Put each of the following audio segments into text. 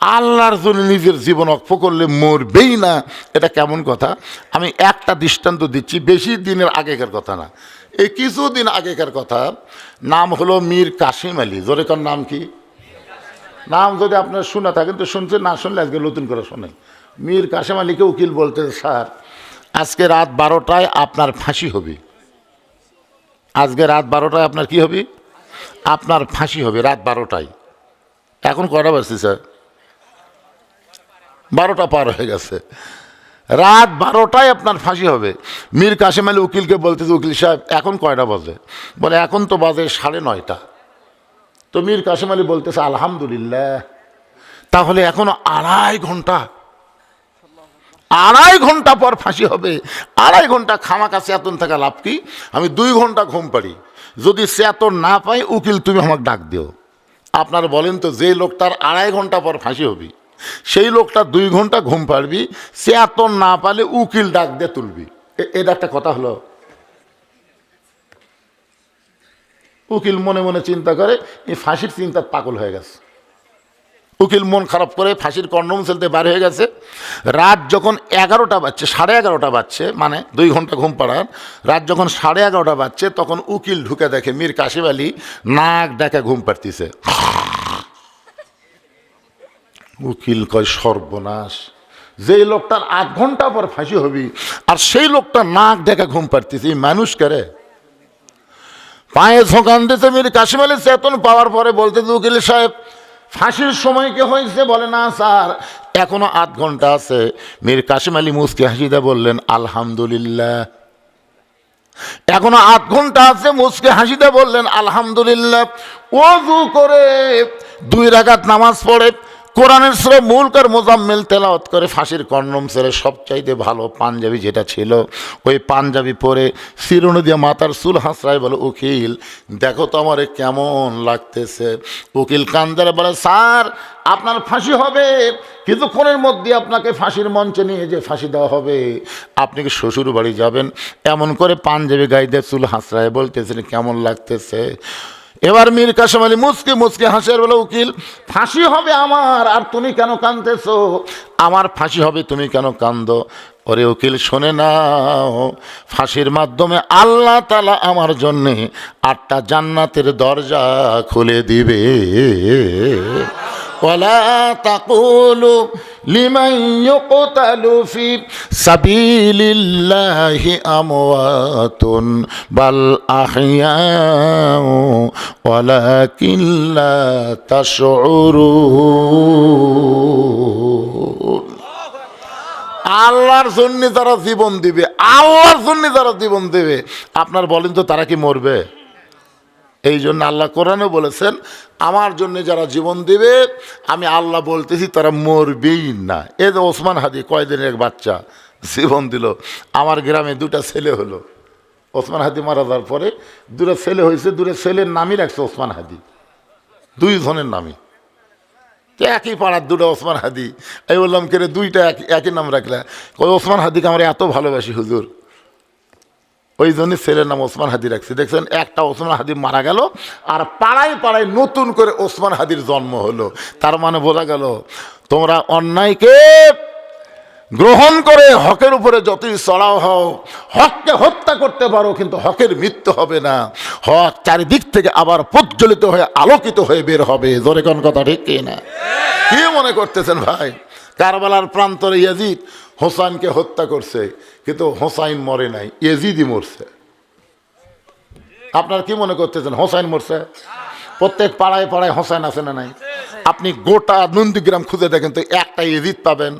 আল্লাহর জন্য নিজের জীবন অক্ষ করলে মরবেই না, এটা কেমন কথা? আমি একটা দৃষ্টান্ত দিচ্ছি, বেশি দিনের আগেকার কথা না, এই কিছুদিন আগেকার কথা। নাম হলো মীর কাসিম আলী। জোরে কর, নাম কি? নাম যদি আপনার শুনে থাকেন তো শুনছেন, না শুনলে আজকে নতুন করে শোনেন। মীর কাসিম আলীকে উকিল বলতে, স্যার আজকে রাত 12টায় আপনার ফাঁসি হবে। আজকে রাত 12টায় আপনার কি হবে? আপনার ফাঁসি হবে রাত 12টায়। এখন কটা বাজছে স্যার? 12টা পার হয়ে গেছে। রাত 12টায় আপনার ফাঁসি হবে। মীর কাসিম আলী উকিলকে বলতেছে, উকিল সাহেব এখন কয়টা বাজে? বলে এখন তো বাজে 9:30। তো মীর কাসিম আলী বলতেছে, আলহামদুলিল্লাহ, তাহলে এখনো 2.5 ঘন্টা, 2.5 ঘন্টা পর ফাঁসি হবে। 2.5 ঘন্টা খামাকা চেতন থাকা লাভ কি? আমি 2 ঘন্টা ঘুম পাড়ি, যদি চেতন না পাই উকিল তুমি আমাকে ডাক দিও। আপনার বলেন তো, যে লোকটার 2.5 ঘন্টা পর ফাঁসি হবে সেই লোকটা 2 ঘন্টা ঘুম পাড়বি, চেতন না পালে উকিল ডাক দিয়ে তুলবি, এটা একটা কথা হলো? উকিল মনে মনে চিন্তা করে, এই ফাঁসির চিন্তার পাগল হয়ে গেছে। উকিল মন খারাপ করে ফাঁসির কন্ডম ফেলতে বার হয়ে গেছে। রাত যখন 11টা বাজছে, 11:30 বাজছে, মানে 2 ঘন্টা ঘুম পাড়ার, রাত যখন 11:30 বাজছে তখন উকিল ঢুকে দেখে মীর কাসিম আলী নাক ডাকা ঘুম পাড়তিছে। উকিল কয়, সর্বনাশ, যেই লোকটার 8 ঘন্টা পর ফাঁসি হবি আর সেই লোকটা নাক ডাকা ঘুম পাড়তিছে, মানুষ করে পায়ে ঝোঁকান দিতে। মীর কাসিম আলী চেতন পাওয়ার পরে বলতে, উকিল সাহেব ফাঁসির সময় কি হয়েছে? বলে, না স্যার এখনো 8 ঘন্টা আছে। মীর কাসিম আলী মুস্কি হাসিদা বললেন, আলহামদুলিল্লাহ। এখনো 8 ঘন্টা আছে, মুস্কি হাসিদা বললেন আলহামদুলিল্লাহ। ওযু করে 2 রাকাত নামাজ পড়ে কোরআনের সূরা মুলক আর মুজাম্মিল তেলাওয়াত করে ফাঁসির কন্ডম ছেড়ে সবচাইতে ভালো পাঞ্জাবি যেটা ছিল ওই পাঞ্জাবি পরে শিরোনো দিয়ে মাথার চুল হাসরায় বলে, উকিল দেখো তো আমারে কেমন লাগতেছে। উকিল কান্দারে বলে, স্যার আপনার ফাঁসি হবে, কিছুক্ষণের মধ্যে আপনাকে ফাঁসির মঞ্চে নিয়ে যে ফাঁসি দেওয়া হবে। আপনি কি শ্বশুর বাড়ি যাবেন? এমন করে পাঞ্জাবি গায়ে দিয়ে চুল হাসরায় বলতেছেন, কেমন লাগতেছে? এবার মীর কাসিম আলী মুচকি মুচকি হাসির বলে, উকিল ফাঁসি হবে আমার, আর তুমি কেন কাঁদতেছো? আমার ফাঁসি হবে, তুমি কেন কান্দো? ওরে উকিল শোনে নাও, ফাঁসির মাধ্যমে আল্লাহ তাআলা আমার জন্যে 8টা জান্নাতের দরজা খুলে দিবে। ওয়ালা তাকুলু লিমান ইউকতালু ফি সাবিলিল্লাহি আমওয়াতুন বাল আহইয়াউ ওয়ালাকিন লা তাশউরুন। আল্লাহর জন্য যারা জীবন দিবে, আল্লাহর জন্য যারা জীবন দেবে, আপনার বলেন তো তারা কি মরবে? এই জন্য আল্লাহ কোরআনে বলেছেন, আমার জন্য যারা জীবন দেবে আমি আল্লাহ বলতেছি তারা মরবেই না। এই যে ওসমান হাদি কয়দিনের এক বাচ্চা জীবন দিল, আমার গ্রামে 2টা ছেলে হলো। ওসমান হাদি মারা যাওয়ার পরে 2টা ছেলে হয়েছে, 2টা ছেলের নামই রাখছে ওসমান হাদি, 2 জনের নামই। একই পাড়ার 2টা ওসমান হাদি। আমি বললাম, কে রে 2টা একই নাম রাখলে? ওসমান হাদিকে আমরা এত ভালোবাসি হুজুর, ওই জন্য ছেলের নাম ওসমান হাদি রাখছি। দেখছেন, একটা ওসমান হাদি মারা গেল আর পাড়ায় পাড়ায় নতুন করে ওসমান হাদির জন্ম হলো। তার মানে বোঝা গেল, তোমরা অন্যায়কে গ্রহণ করে হকের উপরে যতই চড়াও হও, হককে হত্যা করতে পারো কিন্তু হকের মৃত্যু হবে না। হক চারিদিক থেকে আবার প্রজ্বলিত হয়ে আলোকিত হয়ে বের হবে। জোরে কোন কথা ঠিক কি না? কি মনে করতেছেন ভাই? কারবালার প্রান্তরে ইয়াজিদ হোসাইনকে হত্যা করছে, কিন্তু হোসাইন মরে নাই, ইয়াজিদই মরছে। আপনার কি মনে করতেছেন হোসাইন মরছে? প্রত্যেক পাড়ায় পাড়ায় হোসাইন আছে না নাই? আপনি গোটা নন্দীগ্রাম খুঁজে দেখেন তো একটা ইয়াজিদ পাবেন?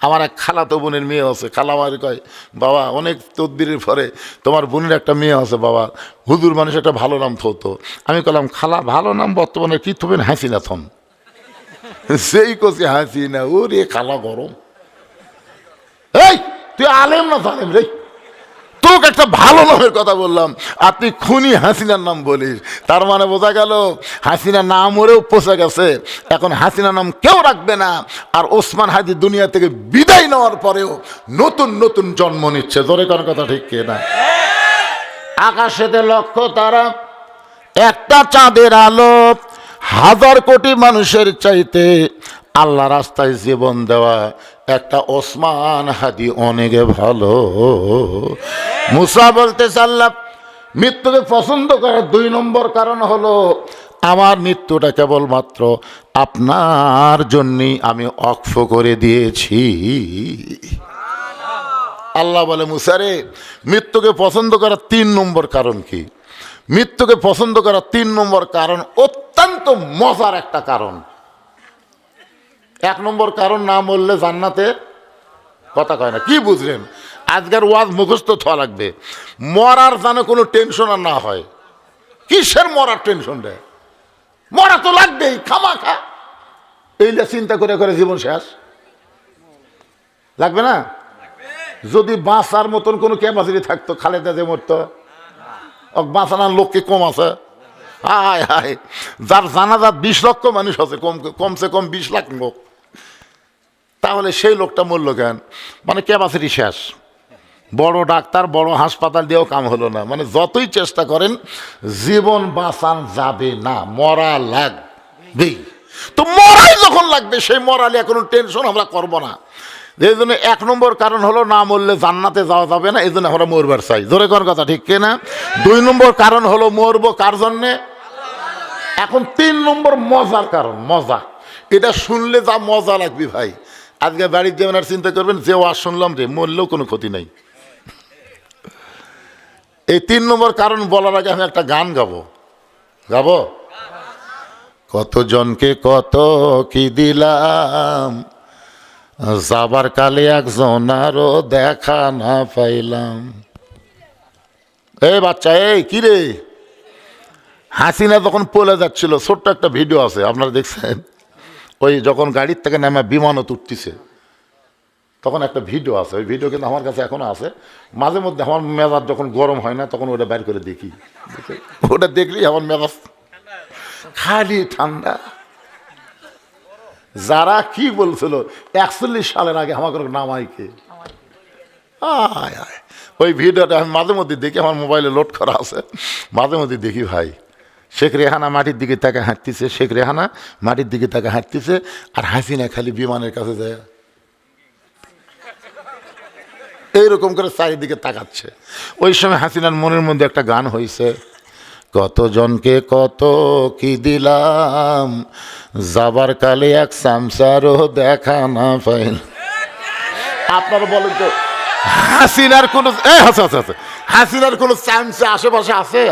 আমার এক খালাতো বোনের মেয়ে আছে, খালা আমার কয়, বাবা অনেক তদবিরের পরে তোমার বোনের একটা মেয়ে আছে, বাবা হুজুর মানুষ একটা ভালো নাম থতো। আমি বললাম, খালা ভালো নাম বর্তমানে কি থবেন? হাসিনা থন। সেই কষে হাসিনা, ও রে খালা গরম। এই তুই আলেম না জালেম রে? তোকে একটা ভালো নামের কথা বললাম আর তুই খুনি হাসিনার নাম বলিস। তার মানে বোঝা গেল হাসিনা নাম মরেও পচে গেছে, এখন হাসিনা নাম কেউ রাখবে না। আর ওসমান হাদি দুনিয়া থেকে বিদায় নেওয়ার পরেও নতুন নতুন জন্ম নিচ্ছে। জোরে কোন কথা ঠিক কি না? আকাশেতে লক্ষ তারা, একটা চাঁদের আলো, হাজার কোটি মানুষের চাইতে আল্লাহ রাস্তায় জীবন দেওয়া একটা ওসমান হাদি অনেক ভালো। মুসা বলতেছে আল্লাহ মৃত্যুকে পছন্দ করার 2 নম্বর কারণ হলো আমার মৃত্যুটা কেবলমাত্র আপনার জন্যই আমি অক্ষ করে দিয়েছি। আল্লাহ বলে মুসারে মৃত্যুকে পছন্দ করার 3 নম্বর কারণ কি? মৃত্যুকে পছন্দ করার 3 নম্বর কারণ অত্যন্ত মজার একটা কারণ। 1 নম্বর কারণ না বললে জান্নাতে কথা কয় না। কি বুঝলেন? আজকের ওয়াজ মুখস্থ থা লাগবে। মরার যেন কোনো টেনশন আর না হয়। কিসের মরার টেনশন রে? মরা তো লাগবেই খামাখা। এইটা চিন্তা করে করে জীবন শেষ লাগবে না? যদি বাঁচার মতন কোনো ক্যাপাসিটি থাকতো খালেদা যে মরতো, বাঁচানোর লোক কি কম আছে? হায় হায়, যার জানাজাত 20 লক্ষ মানুষ আছে, কমসে কম 20 লাখ লোক, তাহলে সেই লোকটা মরল কেন? মানে ক্যাপাসিটি শেষ। বড় ডাক্তার বড় হাসপাতাল দিয়েও কাম হলো না। মানে যতই চেষ্টা করেন জীবন বাঁচান যাবে না, মরা লাগবেই। তো মরাই যখন লাগবে সেই মরালে কোনো টেনশন আমরা করবো না। এই জন্য 1 নম্বর কারণ হলো না মরলে জান্নাতে যাওয়া যাবে না, এই জন্য আমরা মরবার চাই। জোরে কোন কথা ঠিক কিনা? 2 নম্বর কারণ হলো মরবো কার জন্যে? এখন 3 নম্বর মজার কারণ। মজা এটা শুনলে যা মজা লাগবে ভাই, আজকে বাড়ির যাবেন আর চিন্তা করবেন যে ওয়াজ শুনলাম রে, মরলেও কোনো ক্ষতি নাই। এই 3 নম্বর কারণ বলার আগে আমি একটা গান গাবো। কতজনকে কত কি দিলাম, যাবার কালে একজনারও দেখা না পাইলাম। এই বাচ্চা, এই কি রে? হাসিনা যখন পলে যাচ্ছিল, ছোট্ট একটা ভিডিও আছে, আপনারা দেখছেন? ওই যখন গাড়ির থেকে নেমে বিমানত উঠতেছে তখন একটা ভিডিও আছে। ওই ভিডিও কিন্তু আমার কাছে এখনো আছে। মাঝে মধ্যে আমার মেজাজ যখন গরম হয় না তখন ওটা বের করে দেখি। ওটা দেখলেই আমার মেজাজ খালি ঠান্ডা। যারা কি বলছিল 41 সালের আগে আমাকে নামাইকে, ওই ভিডিওটা আমি মাঝে মধ্যে দেখি, আমার মোবাইলে লোড করা আছে, মাঝে মধ্যে দেখি ভাই। শেখ রেহানা মাটির দিকে তাকে হাঁটতেছে, শেখ রেহানা মাটির দিকে তাকে হাঁটতেছে, আর হাসিনা খালি বিমানের কাছে যায় এইরকম করে চারিদিকে তাকাচ্ছে। ওই সময় হাসিনার মনের মধ্যে একটা গান হয়েছে, কতজনকে কত কি দিলাম, যাবার কালে এক চামচারও দেখা না পাইল। আপনারা বলেন তো হাসিনার কোন হাসিনার কোন চামচা আশেপাশে আছে?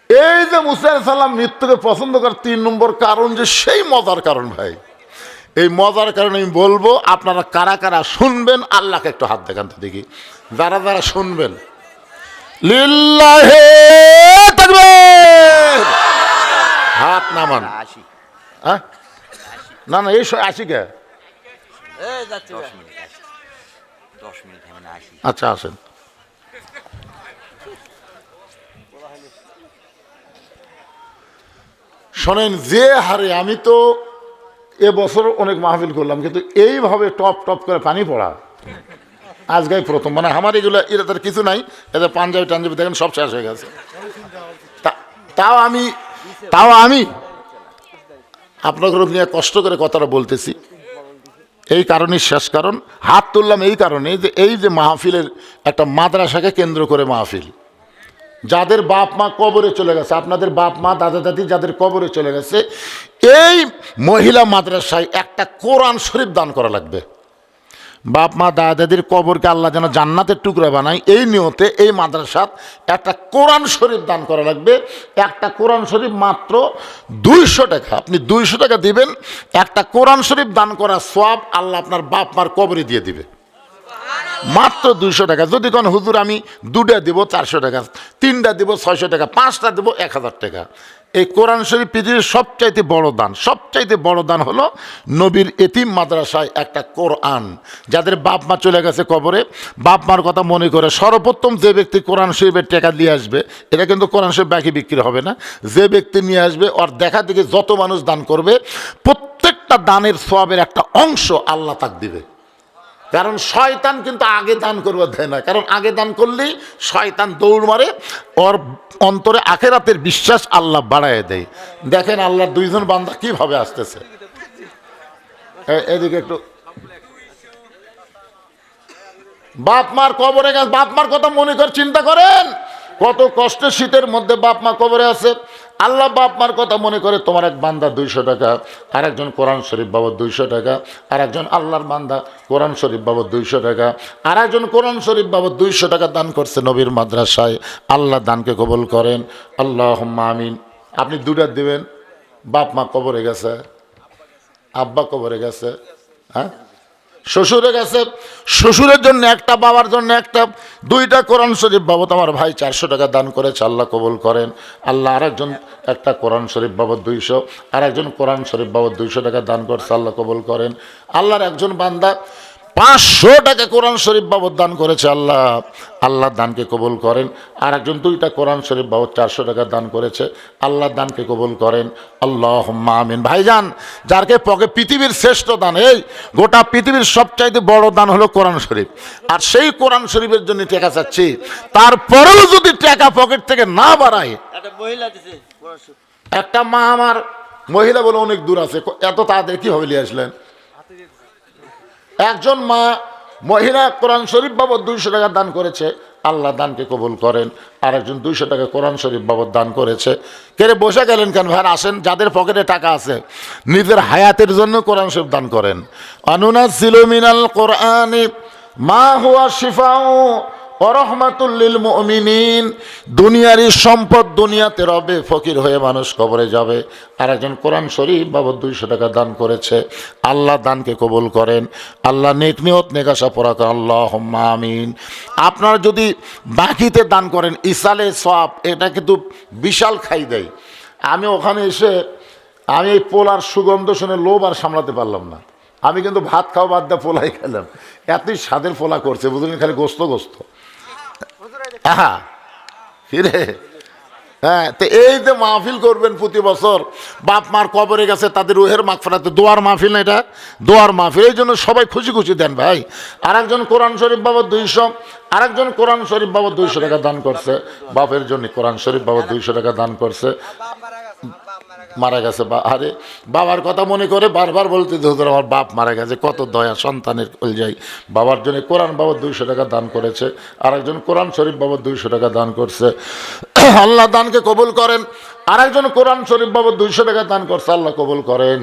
এই যে মুসা আলাইহিস সালাম মৃত্যুকে পছন্দ করে 3 নম্বর কারণ, যে সেই মজার কারণ ভাই। এই মজার কারণে আমি বলবো, আপনারা কারা কারা শুনবেন আল্লাহকে একটু হাত দেখান তো দেখি। যারা যারা শুনবেন লিল্লাহি তাকবীর, হাত নামান। হ্যাঁ না না, এই 80 কে? আচ্ছা আসেন। শোনেন, যে হারে আমি তো এবছর অনেক মাহফিল করলাম, কিন্তু এইভাবে টপ টপ করে পানি পড়া আজকেই প্রথম। মানে আমার এগুলো এটা তার কিছু নাই, এদের পাঞ্জাবি টাঞ্জাবি দেখেন সব শেষ হয়ে গেছে। তাও আমি আপনাদের নিয়ে কষ্ট করে কথাটা বলতেছি। এই কারণেই শেষ কারণ হাত তুললাম, এই কারণে যে এই যে মাহফিলের একটা মাদ্রাসাকে কেন্দ্র করে মাহফিল, যাদের বাপ মা কবরে চলে গেছে, আপনাদের বাপ মা দাদা দাদি যাদের কবরে চলে গেছে, এই মহিলা মাদ্রাসায় একটা কোরআন শরীফ দান করা লাগবে। বাপ মা দাদা দাদির কবরকে আল্লাহ যেন জান্নাতের টুকরা বানায়, এই নিয়তে এই মাদ্রাসাত একটা কোরআন শরীফ দান করা লাগবে। একটা কোরআন শরীফ মাত্র 200 টাকা। আপনি 200 টাকা দিবেন, একটা কোরআন শরীফ দান করা সওয়াব আল্লাহ আপনার বাপ মার কবরে দিয়ে দিবে। মাত্র 200 টাকা। যদি কোন হুজুর আমি 2টা দিব 400 টাকা, 3টা দিব 600 টাকা, 5টা দিব 1000 টাকা। এই কোরআন শরীফ পৃথিবীর সবচাইতে বড় দান। সবচাইতে বড় দান হলো নবীর এতিম মাদ্রাসায় একটা কোরআন। যাদের বাপ মা চলে গেছে কবরে, বাপ মার কথা মনে করে সর্বপ্রথম যে ব্যক্তি কোরআন শরীফের টাকা নিয়ে আসবে, এটা কিন্তু কোরআন শরীফ বাকি বিক্রি হবে না, যে ব্যক্তি নিয়ে আসবে ওর দেখা দেখে যত মানুষ দান করবে, প্রত্যেকটা দানের সওয়াবের একটা অংশ আল্লাহ তাক দিবে। কারণ শয়তান কিন্তু আগে দান করবে দেয় না, কারণ আগে দান করলেই শয়তান দৌড় মারে, ওর অন্তরে আখেরাতের বিশ্বাস আল্লাহ বাড়ায় দেয়। দেখেন আল্লাহর দুইজন বান্দা কিভাবে আসতেছে। এদিকে একটু, বাপ মার কবরে গেছে, বাপ মার কথা মনে করে চিন্তা করেন, কত কষ্টে শীতের মধ্যে বাপ মা কবরে আছে। আল্লাহ বাপ মার কথা মনে করে তোমার এক বান্দা 200 টাকা, আর একজন কোরআন শরীফ বাবদ 200 টাকা, আর একজন আল্লাহর বান্দা কোরআন শরীফ বাবদ 200 টাকা, আর একজন কোরআন শরীফ বাবদ 200 টাকা দান করছে নবীর মাদ্রাসায়। আল্লাহ দানকে কবুল করেন, আল্লাহুম্মা আমিন। আপনি দুটা দিবেন, বাপ মা কবরে গেছে, আব্বা কবরে গেছে, হ্যাঁ শ্বশুরে গেছে, শ্বশুরের জন্য একটা, বাবার জন্য একটা, 2টা কোরআন শরীফ বাবদ আমার ভাই 400 টাকা দান করেছে, আল্লাহ কবুল করেন। আল্লাহ আরেকজন একটা কোরআন শরীফ বাবদ 200, আর একজন কোরআন শরীফ বাবদ 200 টাকা দান করছে, আল্লাহ কবুল করেন। আল্লাহর একজন বান্দা 500 টাকা কোরআন শরীফ বাবদ দান করেছে, আল্লাহ আল্লাহ দানকে কবুল করেন। আর একজন 2টা কোরআন শরীফ বাবদ 400 টাকা দান করেছে, আল্লাহ দানকে কবুল করেন, আল্লাহুম্মা আমিন। ভাইজান, যারকে পকে পৃথিবীর শ্রেষ্ঠ দান, এই গোটা পৃথিবীর সবচাইতে বড় দান হলো কোরআন শরীফ, আর সেই কোরআন শরীফের জন্য টাকা চাচ্ছি, তারপরেও যদি টাকা পকেট থেকে না বাড়ায়। একটা মা, আমার মহিলা বলে অনেক দূর আছে, এত তাড়াতাড়ি কিভাবে নিয়ে আসলেন? একজন মা মহিলা কোরআন শরীফ বাবদ 200 টাকা দান করেছে, আল্লাহ দানকে কবুল করেন। আর একজন 200 টাকা কোরআন শরীফ বাবদ দান করেছে। কেরে বসে গেলেন কেন ভাই? আসেন, যাদের পকেটে টাকা আছে নিজের হায়াতের জন্য কোরআন শরীফ দান করেন। আনুনাজ্জিলু মিনাল কোরআনি মা হুয়া শিফাউ ওয়া রাহমাতুল লিল মুমিনিন। দুনিয়ারই সম্পদ দুনিয়াতে রবে, ফকির হয়ে মানুষ কবরে যাবে। আর একজন কোরআন শরীফ বাবদ 200 টাকা দান করেছে, আল্লাহ দানকে কবুল করেন, আল্লাহ নেক নিয়ত নেকাশা পড়া করেন, আল্লাহুম্মা আমিন। আপনারা যদি বাকিতে দান করেন, ইসালে সওয়াব, এটা কিন্তু বিশাল খাই দেয়। আমি ওখানে এসে আমি এই পোলার সুগন্ধ শুনে লোভ আর সামলাতে পারলাম না, আমি কিন্তু ভাত খাওয়া বাদ দিয়ে পোলাই খেলাম, এতই স্বাদের পোলা করছে, বুঝলেন, খালি গোস্ত গোস্ত। হ্যাঁ ফিরে, হ্যাঁ। তো এই যে মাহফিল করবেন প্রতি বছর, বাপ মার কবরে গেছে তাদের রুহের মাগফিরাতে, দোয়ার মাহফিল না এটা, দোয়ার মাহফিল, এই জন্য সবাই খুশি খুশি দেন ভাই। আর একজন কোরআন শরীফ বাবদ 200, আর একজন কোরআন শরীফ বাবদ 200 টাকা দান করছে, বাপের জন্য কোরআন শরীফ বাবদ 200 টাকা দান করছে, মারা গেছে। আরে বাবার কথা মনে করে বারবার বলতে, হুজুর আমার বাপ মারা গেছে, কত দয়া সন্তানের যাই। বাবার জন্য কোরআন বাবদ 200 টাকা দান করেছে, আর একজন কোরআন শরীফ বাবদ 200 টাকা দান করছে, আল্লাহ দানকে কবুল করেন। আর একজন কোরআন শরীফ বাবদ 200 টাকা দান করছে, আল্লাহ কবুল করেন।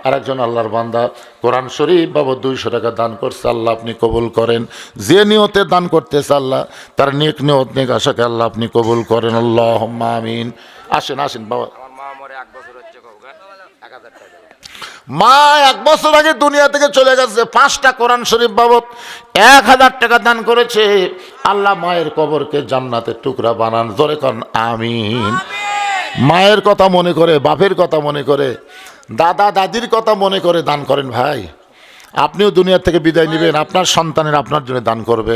আর একজন আল্লাহর বান্দা কোরআন শরীফ বাবদ 200 টাকা দান করছে, আল্লাহ আপনি কবুল করেন। যে নিয়তে দান করতেছে আল্লাহ তার নেক নিয়ত নেক আশাকে আল্লাহ আপনি কবুল করেন, আল্লাহুম্মা আমিন। আসেন আসেন বাবা। মা 1 বছর আগে দুনিয়া থেকে চলে গেছে, 5টা কোরআন শরীফ বাবদ 1000 টাকা দান করেছে, আল্লাহ মায়ের কবরকে জান্নাতের টুকরা বানান, জোরে করেন আমিন। মায়ের কথা মনে করে, বাপের কথা মনে করে, দাদা দাদির কথা মনে করে দান করেন ভাই। আপনিও দুনিয়া থেকে বিদায় নেবেন, আপনার সন্তানের আপনার জন্য দান করবে।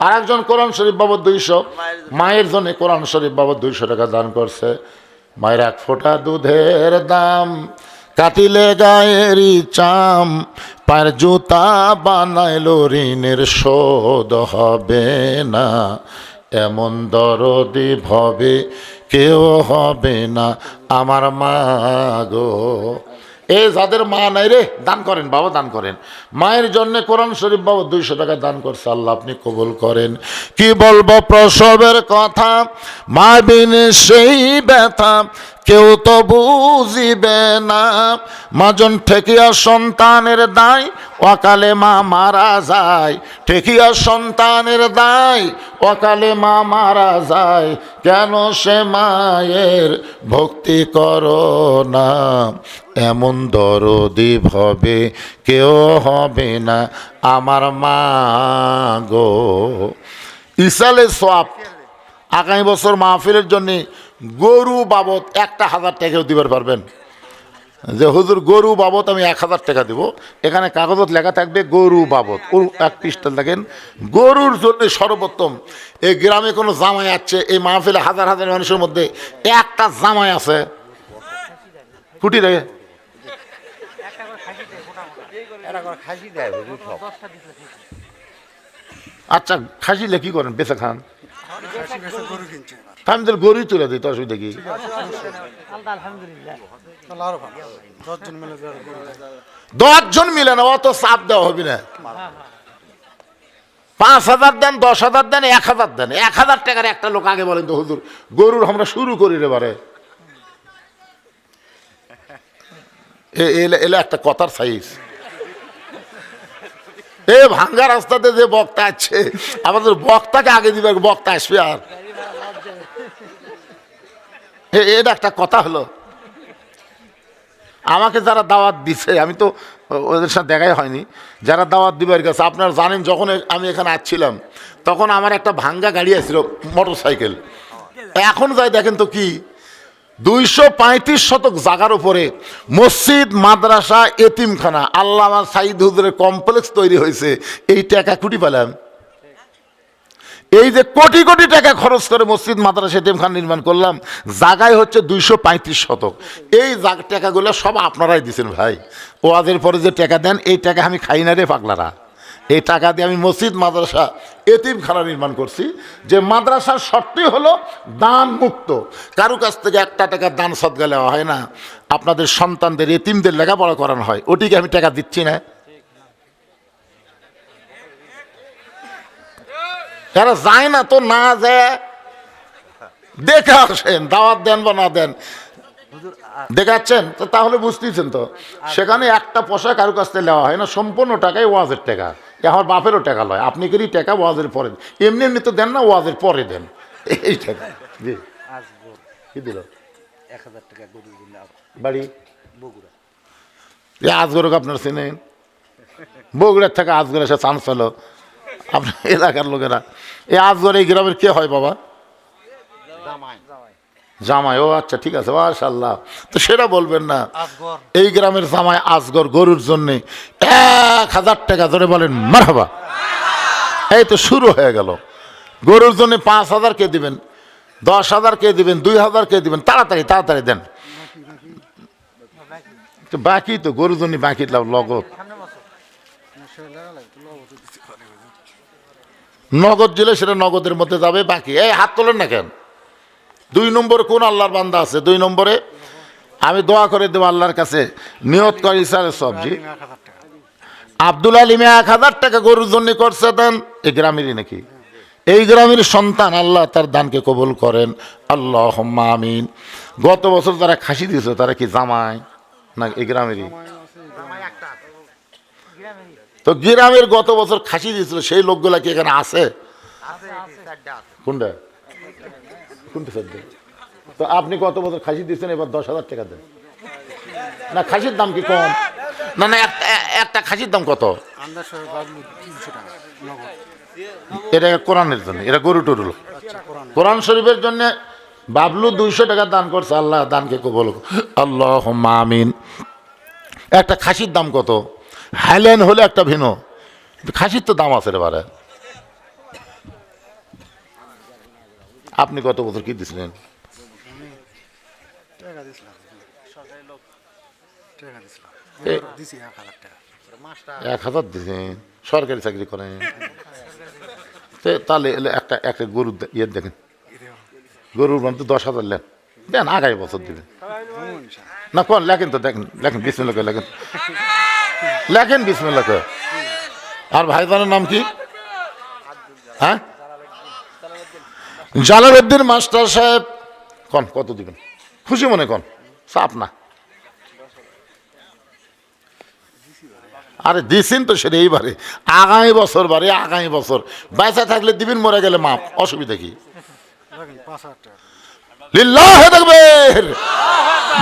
আর একজন কোরআন শরীফ বাবদ 200, মায়ের জন্য কোরআন শরীফ বাবদ 200 টাকা দান করছে। মায়ের 1 ফোঁটা দুধের দাম, কাটিলে গায়েরই চাম, পায়ের জুতা বানাইলো ঋণের শোধ হবে না, এমন দরদি ভবে কেউ হবে না আমার মা গো। এই যাদের মা নাই রে, দান করেন বাবা, দান করেন। মায়ের জন্য কোরআন শরীফ বাবদ 200 টাকা দান করছে, আল্লাহ আপনি কবুল করেন। কি বলবো প্রসবের কথা, মা বিনে সেই ব্যথা কেউ তো বুঝিবে না, মাজন ঠেকিয়া সন্তানের দায়, অকালে মা মারা যায়, ঠেকিয়া সন্তানের দায়, অকালে মা মারা যায়, কেন সে মায়ের ভক্তি করো না, এমন দরদি ভবে কেউ হবে না আমার মা গো। ইসালে সওয়াব, আগামী বছর মাহফিলের জন্য গরু বাবদ 1000 টাকাও দিবার পারবেন, যে হুজুর গরু বাবদ আমি 1000 টাকা দিব, এখানে কাগজত লেখা থাকবে গরু বাবদ, এক পৃষ্ঠা দেখেন। গরুর জন্য সর্বোত্তম, এই গ্রামে কোনো জামাই আছে, এই মাহফিলে হাজার হাজার মানুষের মধ্যে একটা জামাই আছে, ফুটি রে আচ্ছা খাসিলে কি করেন, বেচা খান? আমি তো গরুই তুলে দিই, তো অসুবিধা কি? 10 জন মিলে না, অত চাপ দেওয়া হবে না। 5,000 দেন, 10,000 দেন, 1,000 দেন। 1,000 টাকার একটা লোক আগে বলেন তো হুজুর গরুর আমরা শুরু করি রে বারে। এলে একটা কথার সাইজ। এ ভাঙ্গা রাস্তাতে যে বক্তা আছে, আমাদের বক্তাকে আগে দিবে, বক্তা আসবে। আর এটা একটা কথা হলো। আমাকে যারা দাওয়াত দিছে, আমি তো ওদের সাথে দেখাই হয়নি, যারা দাওয়াত দিবার গেছে, আপনারা জানেন যখন আমি এখানে আসছিলাম তখন আমার একটা ভাঙ্গা গাড়ি আসছিল, মোটর সাইকেল। এখন যাই দেখেন তো কি 235 শতক জায়গার উপরে মসজিদ, মাদ্রাসা, এতিমখানা, আল্লামা সাইদ হুজুরের কমপ্লেক্স তৈরি হয়েছে। এই টাকা কুটি পেলাম? এই যে কোটি কোটি টাকা খরচ করে মসজিদ, মাদ্রাসা, এতিমখানা নির্মাণ করলাম, জায়গায় হচ্ছে 235 শতক। এই টাকাগুলো সব আপনারাই দিচ্ছেন ভাই। ওয়াজের পরে যে টাকা দেন, এই টাকা আমি খাই না রে পাগলারা। এই টাকা দিয়ে আমি মসজিদ, মাদ্রাসা, এতিমখানা নির্মাণ করছি। যে মাদ্রাসার শর্তই হলো দান মুক্ত, কারো কাছ থেকে একটা টাকা দান সদকা নেওয়া হয় না। আপনাদের সন্তানদের, এতিমদের লেখাপড়া করানো হয়, ওটিকে আমি টাকা দিচ্ছি না। যারা যায় না তো না যায়, দেখে আসেন, দাওয়াত দেন বা না দেন, দেখাচ্ছেন তো তাহলে বুঝতেছেন তো। সেখানে একটা পয়সা কারো কাছ থেকে নেওয়া হয় না, সম্পূর্ণ টাকাই ওয়াজের টাকা। আমার বাপেরও টাকা লয়, আপনি কি টাকা ওয়াজের পরে এমনি এমনি তো দেন না, ওয়াজের পরে দেন এই টাকা। জি কি দিল? 1000 টাকা গরু বাড়ি বগুড়া। আজগরক আপনার চেনেন? বগুড়ার থেকে আজগর এসে চান্স হলো আপনার এলাকার লোকেরা। এই আজগর এই গ্রামের কে হয় বাবা? জামাই। ও আচ্ছা, ঠিক আছে, মাশাআল্লাহ। তো সেটা বলবেন না, এই গ্রামের জামাই আজগর গরুর জন্যে 1000 টাকা ধরে বলেন মারহাবা। এই তো শুরু হয়ে গেল। গরুর জন্য 5,000 কে দিবেন, 10,000 কে দিবেন, 2,000 কে দিবেন, তাড়াতাড়ি তাড়াতাড়ি দেন। তো বাকি তো গরুর জন্য বাকি লগত নগদ দিলে সেটা নগদের মধ্যে যাবে। বাকি এই হাত তোলেন না কেন? 2 নম্বরে কোন আল্লাহর বান্দা আছে? 2 নম্বরে আমি দোয়া করে দেবো আল্লাহর কাছে, নিয়ত করি স্যার সবজি আব্দুল আলিমে 1000 টাকা গরুর জন্য করছে দেন। এই গ্রামেরই নাকি? এই গ্রামের সন্তান, আল্লাহ তার দানকে কবুল করেন, আল্লাহুম্মা আমিন। গত বছর যারা খাসি দিয়েছে তারা কি জামাই না এই গ্রামেরই? তো গ্রামের গত বছর খাসি দিয়েছিল সেই লোকগুলা কি এখানে আছে? কোনটা কোনটা? তো আপনি গত বছর খাসি দিয়েছেন, এবার 10,000 টাকা দেন না। খাসির দাম কি কম? না না, একটা খাসির দাম কত? এটা কোরআনের জন্য, এটা গরু টরুল কোরআন শরীফের জন্য বাবলু 200 টাকা দান করছে। আল্লাহ দানকে কবুল, আল্লাহুম্মা আমিন। একটা খাসির দাম কত? হাইল্যান্ড হলে একটা ভিন্ন, খাসির তো দাম আছে রে বারে। আপনি কত বছর কি দিছিলেন? 1000 দিছেন, সরকারি চাকরি করেন। তাহলে একটা একটা গরুর ইয়ে দেখেন, গরুর দাম তো 10,000 লেন দেন, আগামী বছর দিবেন না। কোন লেখেন তো, দেখেন লেখেন, বিসমিল্লাহ লেখেন, লেখেন বিসমিল্লাহ। আর ভাইজানের নাম কি? হ্যাঁ, জালালউদ্দিন মাস্টার সাহেব। কোন কত দিবেন? খুশি মনে কোন, চাপ না। আরে দিছেন তো সেটা এইবারে, আগামী বছর বারে, আগামী বছর বাইসা থাকলে দিবেন, মরে গেলে মাপ, অসুবিধা কি? লিল্লাহি তাকবীর।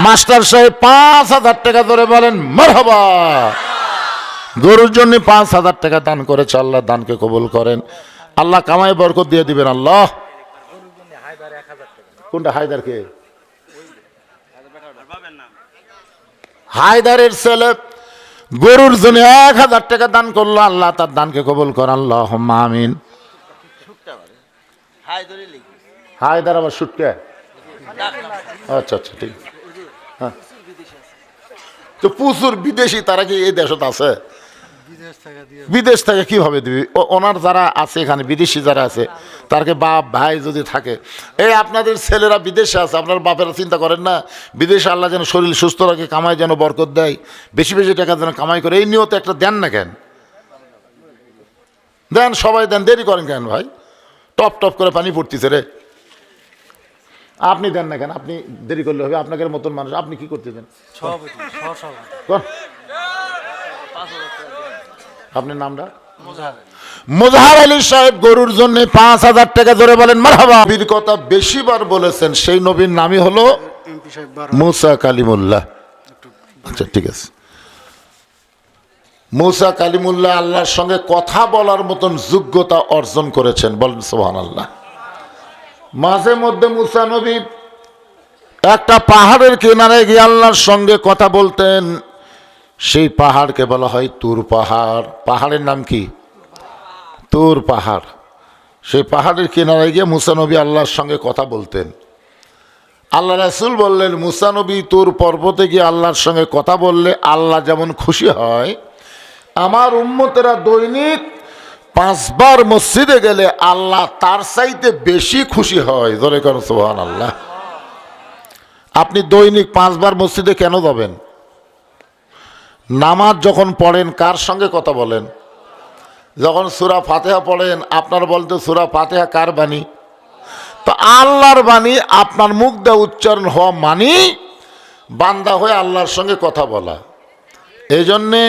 মাস্টার সাহেব 5,000 টাকা ধরে বলেন মারহাবা। গরুর জন্য 5,000 টাকা দান করেছে, আল্লাহ দানকে কবুল করেন, আল্লাহ কামাই বরকত দিয়ে দিবেন। আল্লাহ। কোনটা হায়দার? কে হায়দারের ছেলে গরুর জন্য 1000 টাকা দান করলো, আল্লাহ তার দানকে কবুল করেন, আল্লাহুম্মা আমিন। হায়দার আবার শুটকে? আচ্ছা আচ্ছা, ঠিক। হ্যাঁ, তো প্রচুর বিদেশি, তারা কি এই দেশত আছে? বিদেশ থেকে কিভাবে দিবি? ওনার যারা আছে এখানে বিদেশি যারা আছে, তারকে বাপ ভাই যদি থাকে, এই আপনাদের ছেলেরা বিদেশে আছে, আপনার বাপেরা চিন্তা করেন না বিদেশে আল্লাহ যেন শরীর সুস্থ রাখে, কামাই যেন বরকত দেয়, বেশি বেশি টাকা যেন কামাই করে, এই নিয়তে একটা দেন না কেন? দেন, সবাই দেন, দেরি করেন কেন ভাই? টপ টপ করে পানি পড়তেছে রে, আপনি দেন না কেন? আপনি দেরি করলে হবে? আপনাদের মতন মানুষ, আপনি কি করতে দেন? আপনার নামটা? মোজাহার আলী সাহেব গরুর জন্য ৫,০০০ টাকা ধরে বলেন মারহাবা। নবীর কথা বেশিবার বলেছেন, সেই নবীর নামই হলো মুসা কালিমুল্লাহ। আচ্ছা ঠিক আছে, মুসা কালিমুল্লাহ আল্লাহর সঙ্গে কথা বলার মতন যোগ্যতা অর্জন করেছেন, বলেন সুবহানাল্লাহ। মাঝে মধ্যে মুসা নবী একটা পাহাড়ের কিনারে গিয়ে আল্লাহর সঙ্গে কথা বলতেন। সেই পাহাড়কে বলা হয় তুর পাহাড়। পাহাড়ের নাম কি? তুর পাহাড়। সেই পাহাড়ের কিনারে গিয়ে মুসা নবী আল্লাহর সঙ্গে কথা বলতেন। আল্লাহ রাসূল বললেন, মুসা নবী তুর পর্বতে গিয়ে আল্লাহর সঙ্গে কথা বললে আল্লাহ যেমন খুশি হয়, আমার উম্মতেরা দৈনিক 5 বার মসজিদে গেলে আল্লাহ তার চাইতে বেশি খুশি হয়। জোরে করুন সুবহানাল্লাহ। আপনি দৈনিক 5 বার মসজিদে কেন যাবেন? নামাজ যখন পড়েন কার সঙ্গে কথা বলেন? যখন সূরা ফাতিহা পড়েন, আপনার বলতে সূরা ফাতিহা কার বাণী? তো আল্লাহর বাণী আপনার মুখ দিয়ে উচ্চারণ হওয়া মানি বান্দা হয়ে আল্লাহর সঙ্গে কথা বলা। এই জন্যে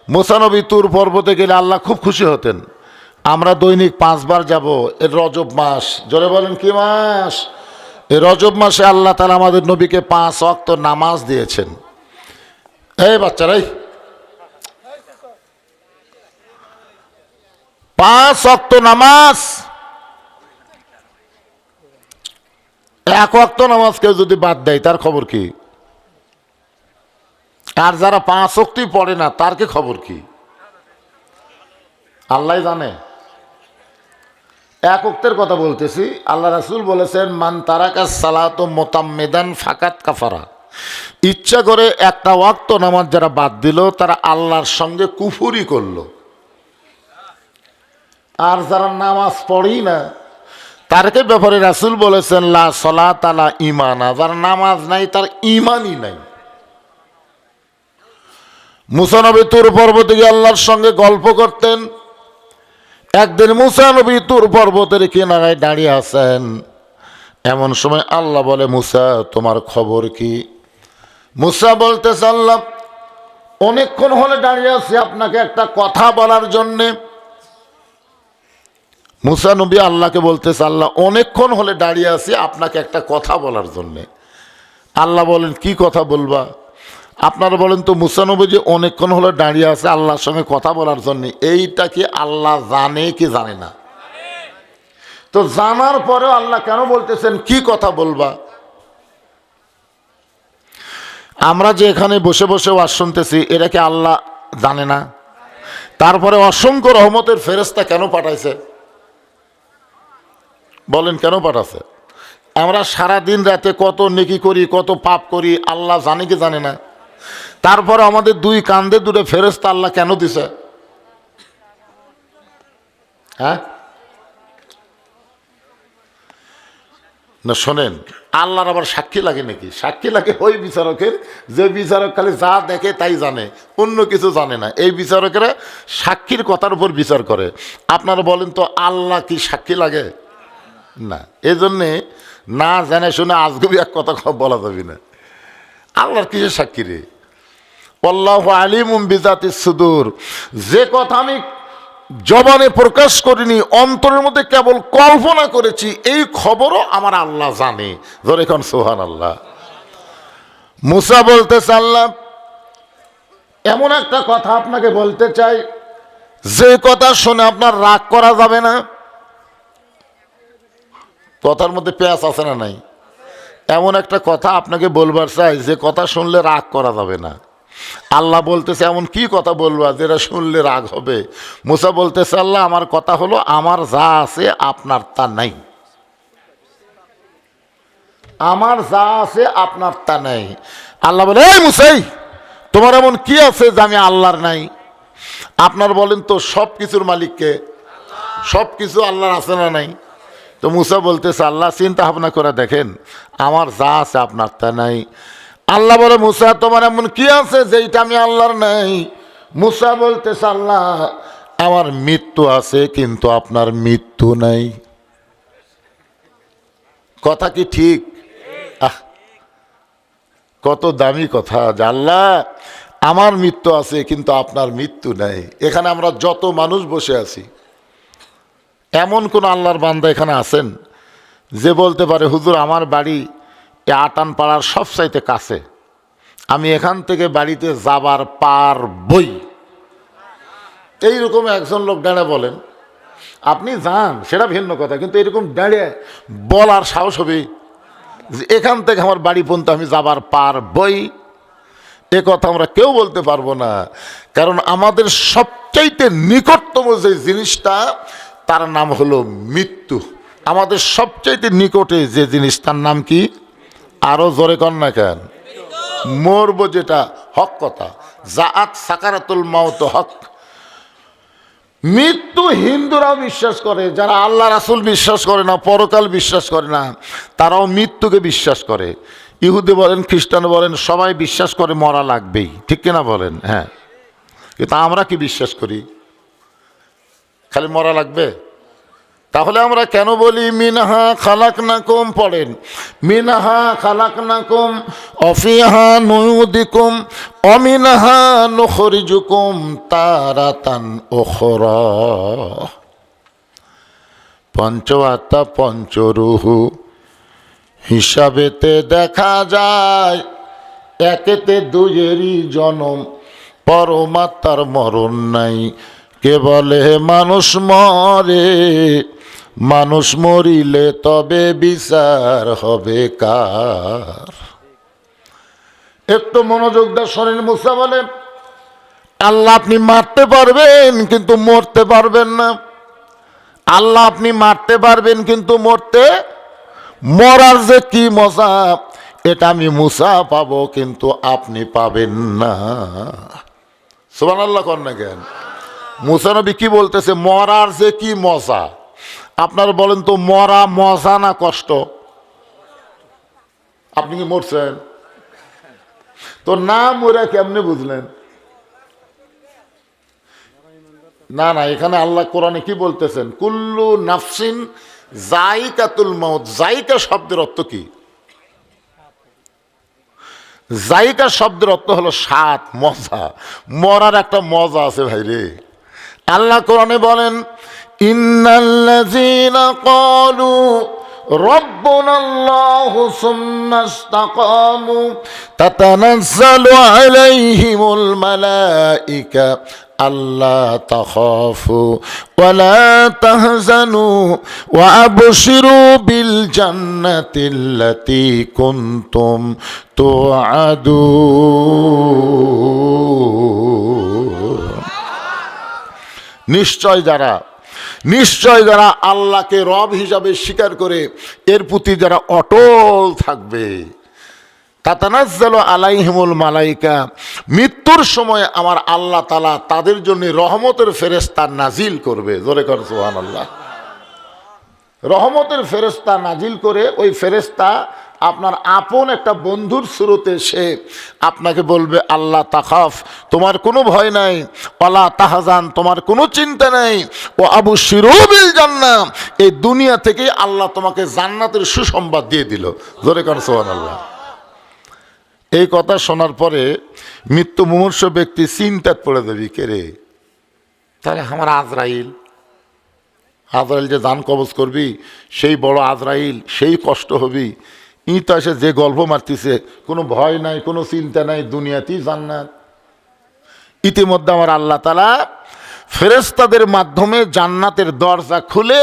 মুসা নবী তুর পর্বতে গেলে আল্লাহ খুব খুশি হতেন। আমরা দৈনিক 5 বার যাব। এর রজব মাস, জোরে বলেন কি মাস? এই রজব মাসে আল্লাহ তাআলা আমাদের নবীকে 5 ওয়াক্ত নামাজ দিয়েছেন। এই বাচ্চারাই, 5 ওয়াক্ত নামাজ। 1 ওয়াক্ত নামাজ কেউ যদি বাদ দেয় তার খবর কি? আর যারা 5 ওয়াক্তই পড়ে না তার কি খবর কি? আল্লাহ জানে। 1 ওয়াক্তের কথা বলতেছি। আল্লাহ রাসূল বলেছেন, মান তারাকাস সালাতু মুতাম্মিদান ফাকাত কাফারা। ইচ্ছা করে একটা ওয়াক্ত নামাজ যারা বাদ দিল তারা আল্লাহর সঙ্গে কুফরি করলো। আর যারা নামাজ পড়েই না তারকে ব্যাপারে রাসূল বলেছেন, লা সালাত আলা ঈমানা। যার নামাজ নাই তার ঈমানই নাই। মুসা নবী তুর পর্বতে গিয়ে আল্লাহর সঙ্গে গল্প করতেন। একদিন মুসা নবী তুর পর্বতের কিনারায় দাঁড়িয়ে আছেন। এমন সময় আল্লাহ বলে, মুসা তোমার খবর কি? মুসা বলতেছে, আল্লাহ অনেকক্ষণ হলে দাঁড়িয়ে আছি আপনাকে একটা কথা বলার জন্যে। মুসা নবী আল্লাহকে বলতেছে, আল্লাহ অনেকক্ষণ হলে দাঁড়িয়ে আছি আপনাকে একটা কথা বলার জন্যে। আল্লাহ বলেন, কি কথা বলবা? আপনারা বলেন তো, মুসা নবী যে অনেকক্ষণ হলে দাঁড়িয়ে আছে আল্লাহর সঙ্গে কথা বলার জন্য, এইটা কি আল্লাহ জানে কি জানে না? তো জানার পরেও আল্লাহ কেন বলতেছেন কি কথা বলবা? আমরা যে এখানে বসে বসে ওয়াজ শুনতেছি, এটা কি আল্লাহ জানে না? তারপরে অসংখ্য রহমতের ফেরেশতা কেন পাঠাইছে? বলেন কেন পাঠাচ্ছে? আমরা সারা দিন রাতে কত নেকি করি, কত পাপ করি, আল্লাহ জানে কি জানে না? তারপরে আমাদের 2 কাঁধে 2 ফেরেশতা আল্লাহ কেন দিছে? হ্যাঁ না, শোনেন, আল্লাহর আবার সাক্ষী লাগে নাকি? সাক্ষী লাগে ওই বিচারকের, যে বিচারক খালি যা দেখে তাই জানে, অন্য কিছু জানে না। এই বিচারকেরা সাক্ষীর কথার উপর বিচার করে। আপনারা বলেন তো, আল্লাহ কি সাক্ষী লাগে? না। এই জন্যে না জানে শুনে আজগবি এক কথা বলা যাবে না। আল্লাহর কিসের সাক্ষী রে? আল্লাহু আলিমুম বিজাতিস সুদূর। যে কথা আমি জবানে প্রকাশ করিনি, অন্তরের মধ্যে কেবল কল্পনা করেছি, এই খবরও আমার আল্লাহ জানে। ধরে এখন সুবহানাল্লাহ। মুসা বলতেছে, আল্লাহ এমন একটা কথা আপনাকে বলতে চাই, যে কথা শুনে আপনার রাগ করা যাবে না। কথার মধ্যে পেঁয়াজ আছে না নাই? এমন একটা কথা আপনাকে বলবার চাই, যে কথা শুনলে রাগ করা যাবে না। আল্লাহ বলতেছে, এমন কি কথা বলবা যেটা শুনলে রাগ হবে? মুসা বলতেছে, আল্লাহ আমার কথা হলো, আমার যা আছে আপনার তা নাই। আমার যা আছে আপনার তা নাই। আল্লাহ বলে, এই মুসাই, তোমার এমন কি আছে যে আমি আল্লাহর নাই? আপনার বলেন তো সব কিছুর মালিককে? সব কিছু আল্লাহর আছে না নাই? তো মুসা বলতেছে, আল্লাহ চিন্তা ভাবনা করে দেখেন, আমার যা আছে আপনার তা নাই। আল্লাহ বলে, মুসা তোমার এমন কি আছে যেটা আমি আল্লাহর নাই? মুসা বলতেছে, আল্লাহ আমার মৃত্যু আছে কিন্তু আপনার মৃত্যু নাই। কথা কি ঠিক? আহ, কত দামি কথা যে আল্লাহ আমার মৃত্যু আছে কিন্তু আপনার মৃত্যু নাই। এখানে আমরা যত মানুষ বসে আছি, এমন কোন আল্লাহর বান্দা এখানে আছেন যে বলতে পারে, হুজুর আমার বাড়ি এ আটান পাড়ার সবচাইতে কাছে, আমি এখান থেকে বাড়িতে যাবার পারবই? এইরকম একজন লোক দাঁড়া বলেন, আপনি যান সেটা ভিন্ন কথা, কিন্তু এরকম দাঁড়িয়ে বলার সাহস হবে যে এখান থেকে আমার বাড়ি পর্যন্ত আমি যাবার পারবই? এ কথা আমরা কেউ বলতে পারবো না, কারণ আমাদের সবচাইতে নিকটতম যে জিনিসটা তার নাম হলো মৃত্যু। আমাদের সবচাইতে নিকটে যে জিনিস তার নাম কি? আরো জোরে কর না কেন? মরবো, যেটা হক কথা। জাআত সাকারাতুল মাউত হক। মৃত্যু হিন্দুরাও বিশ্বাস করে, যারা আল্লাহ রাসূল বিশ্বাস করে না, পরকাল বিশ্বাস করে না, তারাও মৃত্যুকে বিশ্বাস করে। ইহুদি বলেন, খ্রিস্টান বলেন, সবাই বিশ্বাস করে মরা লাগবেই, ঠিক কিনা বলেন? হ্যাঁ, কিন্তু আমরা কি বিশ্বাস করি? খালি মরা লাগবে? তাহলে আমরা কেন বলি মিনহা খালাকনাকুম? পড়েন, মিনহা খালাকনাকুম অফিহা নুয়ুদিকুম অমিনহা নুখরিজুকুম তারাতান উখরা। পঞ্চআত্মা পঞ্চরূহু হিসাবেতে দেখা যায়, একেতে দুইয়েরই জনম, পরমাত্মার মরণ নাই। কে বলে মানুষ মরে, মানুষ মরিলে তবে বিচার হবে কার? একটু মনোযোগ দিয়ে শোনেন। মুসা বলে, আল্লাহ আপনি মারতে পারবেন কিন্তু মরতে পারবেন না। আল্লাহ আপনি মারতে পারবেন কিন্তু মরার যে কি মজা, এটা আমি মুসা পাবো কিন্তু আপনি পাবেন না। সুবহানাল্লাহ কর না কেন? মুসা নবী কি বলতেছে? মরার যে কি মজা। আপনারা বলেন তো, মরা মজা না কষ্ট? আপনি কি মরছেন? তো না মরে কেমনে বুঝলেন? না না, এখানে আল্লাহ কোরআনে কি বলতেছেন? কুল্লু নাফসিন যায়িকাতুল মাউত। যায়িকা শব্দের অর্থ কি? যায়িকা শব্দের অর্থ হলো স্বাদ, মজা। মরার একটা মজা আছে ভাই রে। আল্লাহ কোরআনে বলেন, ইন্নাল্লাযীনা ক্বালু রাব্বুনাল্লাহু সুম্মা ইসতাকামু তাতানাজ্জালু আলাইহিমুল মালাইকা আল্লা তাখাফু ওয়া লা তাহজানু ওয়া আবশিরু বিল জান্নাতিল্লাতী কুনতুম তুআদুন। নিশ্চয় যারা আল্লাহকে রব হিসাবে স্বীকার করে এর প্রতি যারা অটল থাকবে, তাতানাজ্জালু আলাইহিমুল মালাইকা, মৃত্যুর সময় আমার আল্লাহ তাআলা তাদের জন্য রহমতের ফেরেশতা নাজিল করবে। জোরে কর সুবহানাল্লাহ। রহমতের ফেরেশতা নাজিল করে, ওই ফেরেশতা আপনার আপন একটা বন্ধুর সুরতে সে আপনাকে বলবে, আল্লাহ তাখাফ, তোমার কোনো ভয় নাই, ওয়ালা তাহজান, তোমার কোনো চিন্তা নাই, ও আবশিরু বিল জান্নাহ, এই দুনিয়া থেকেই আল্লাহ তোমাকে জান্নাতের সুসংবাদ দিয়ে দিল। জোরে কর সুবহানাল্লাহ। এই কথা শোনার পরে মৃত্যু মুমূর্ষু ব্যক্তি চিন্তায় পড়ে যাবি, কে রে? তাহলে আমার আজরাইল যে জান কবজ করবি, সেই বড় আজরাইল, সেই কষ্ট হবি। ই তো এসে যে গল্প মারতিছে, কোনো ভয় নাই, কোনো চিন্তা নাই, দুনিয়াতেই জান্নাত। ইতিমধ্যে আমার আল্লাহ তাআলা ফেরেশতাদের মাধ্যমে জান্নাতের দরজা খুলে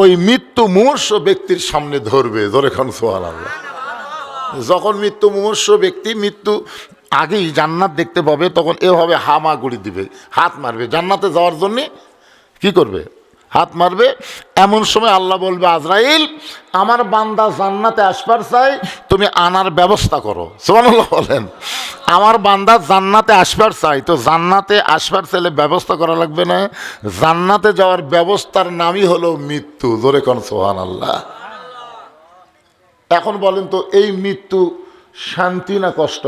ওই মৃত্যু মুমূর্ষু ব্যক্তির সামনে ধরবে। ধরে খান সুবহানাল্লাহ। যখন মৃত্যু মুমূর্ষু ব্যক্তি মৃত্যু আগেই জান্নাত দেখতে পাবে, তখন এভাবে হামাগুড়ি দিবে, হাত মারবে, জান্নাতে যাওয়ার জন্যে কি করবে? হাত মারবে। এমন সময় আল্লাহ বলবে, আজরাইল আমার বান্দা জান্নাতে আসবার চাই, তুমি আনার ব্যবস্থা করো। সুবহানাল্লাহ বলেন। আমার বান্দা জান্নাতে আসবার চাই, তো জান্নাতে আসবার চাইলে ব্যবস্থা করা লাগবে না? জান্নাতে যাওয়ার ব্যবস্থার নামই হলো মৃত্যু। জোরে কোন সুবহানাল্লাহ। এখন বলেন তো, এই মৃত্যু শান্তি না কষ্ট?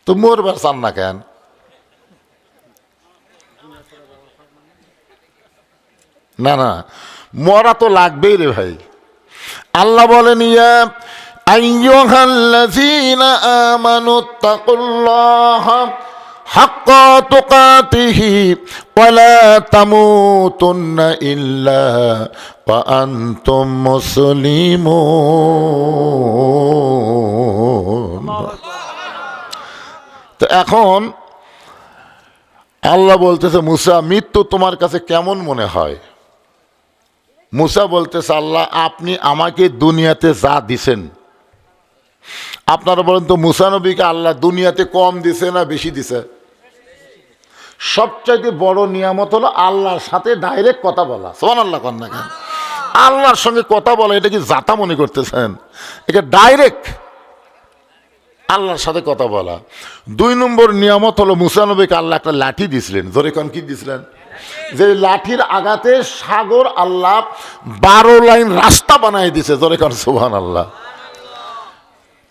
তো মরবার চান না কেন? না না, মরা তো লাগবেই রে ভাই। আল্লাহ বলেন, ইয়া আইয়ুহাল্লাযীনা আমানুত্তাকুল্লাহা হাক্কা তুকাতিহি ওয়া লা তামুতুন্না ইল্লা ওয়া আনতুম মুসলিমুন। তো এখন আল্লাহ বলতেছে, মুসা মৃত্যু তোমার কাছে কেমন মনে হয়? মুসা বলতেছে, আল্লাহ আপনি আমাকে দুনিয়াতে যা দিছেন, আপনারা বলেন তো মুসা নবীকে আল্লাহ দুনিয়াতে কম দিছে না বেশি দিছে? সবচাইতে বড় নিয়ামত হলো আল্লাহর সাথে ডাইরেক্ট কথা বলা। সুবহানাল্লাহ কন না কেন? আল্লাহর সঙ্গে কথা বলা, এটা কি জাতা মনে করতেছেন? এটা ডাইরেক্ট আল্লাহর সাথে কথা বলা। 2 নম্বর নিয়ামত হলো মুসা নবীকে আল্লাহ একটা লাঠি দিছিলেন। জোরে কোন কি দিছিলেন? যে লাঠির আঘাতে সাগর আল্লাহ 12 লাইন রাস্তা বানাই দিছে। জোরে কোন সুবহানাল্লাহ।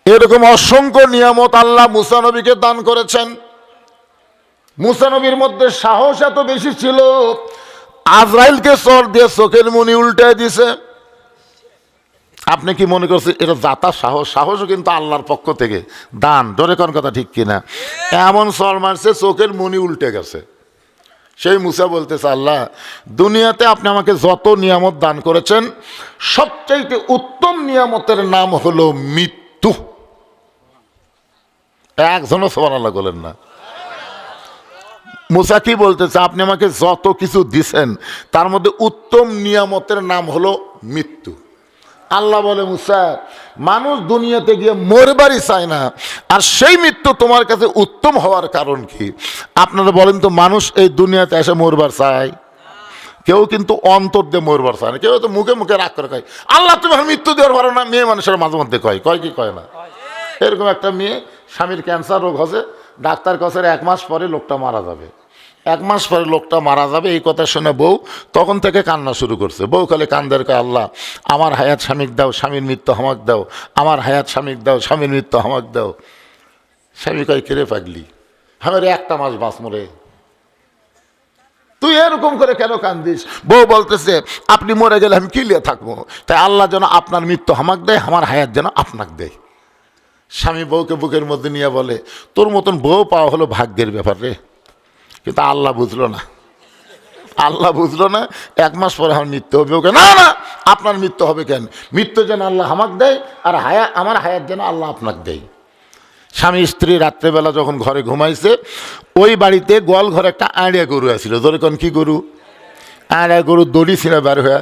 এরকম অসংখ্য নিয়ামত আল্লাহ মুসা নবীকে দান করেছেন। মুসা নবীর মধ্যে সাহস এত বেশি ছিল, আজরাইলকে চর দিয়ে চোখের মনি উল্টায় দিছে। আপনি কি মনে করছেন এটা জাতা সাহস? সাহসও কিন্তু আল্লাহর পক্ষ থেকে দান। ধরে কোন কথা ঠিক কিনা? এমন চর মারছে চোখের মনি উল্টে গেছে। সেই মুসা বলতেছে, আল্লাহ দুনিয়াতে আপনি আমাকে যত নিয়ামত দান করেছেন, সবচাইতে উত্তম নিয়ামতের নাম হলো মৃত্যু। একজনও সুবহানাল্লাহ বলেন না। মুসা কি বলতেছে, আপনি আমাকে যত কিছু দিছেন তার মধ্যে উত্তম নিয়ামতের নাম হলো মৃত্যু। আল্লাহ বলে, মুসা মানুষ দুনিয়াতে গিয়ে মরবারই চায় না, আর সেই মৃত্যু তোমার কাছে উত্তম হওয়ার কারণ কি? আপনারা বলেন তো, মানুষ এই দুনিয়াতে এসে মরবার চায়? কেউ কিন্তু অন্তর দিয়ে মরবার চায় না। কেউ তো মুখে মুখে রাগ করে কয়, আল্লাহ তুমি এখন মৃত্যু দেওয়ার পারো না। মেয়ে মানুষের মাঝে মধ্যে কয় কি কয় না? এরকম একটা মেয়ে, স্বামীর ক্যান্সার রোগ হচ্ছে, ডাক্তার কাছে 1 মাস পরে লোকটা মারা যাবে। 1 মাস পরে লোকটা মারা যাবে, এই কথা শুনে বউ তখন থেকে কান্না শুরু করছে। বউ খালি কান্দের কয়, আল্লাহ আমার হায়াত স্বামীক দাও, স্বামীর মৃত্যু হামাক দাও, আমার হায়াত স্বামীক দাও, স্বামীর মৃত্যু হামাক দাও। স্বামী কয়, কেড়ে পাগলি, আমার 1টা মাস বাঁচ মরে, তুই এরকম করে কেন কান্দিস? বউ বলতেছে, আপনি মরে গেলে আমি কি লিয়ে থাকবো? তাই আল্লাহ যেন আপনার মৃত্যু হামাক দেয়, আমার হায়াত যেন আপনাকে দেয়। স্বামী বউকে বুকের মধ্যে নিয়ে বলে, তোর মতন বউ পাওয়া হলো ভাগ্যের ব্যাপার রে। কিন্তু আল্লাহ বুঝলো না। আল্লাহ বুঝলো না 1 মাস পরে আমার মৃত্যু হবে। ওকে, না না, আপনার মৃত্যু হবে কেন? মৃত্যু যেন আল্লাহ আমাকে দেয়, আর আমার হায়াত যেন আল্লাহ আপনাকে দেয়। স্বামী স্ত্রী রাত্রেবেলা যখন ঘরে ঘুমাইছে, ওই বাড়িতে গোয়াল ঘরে একটা আড়িয়া গরু আছিল। ধরে কোন কি গরু? আড়িয়া গরু দড়ি ছিঁড়ে বের হয়ে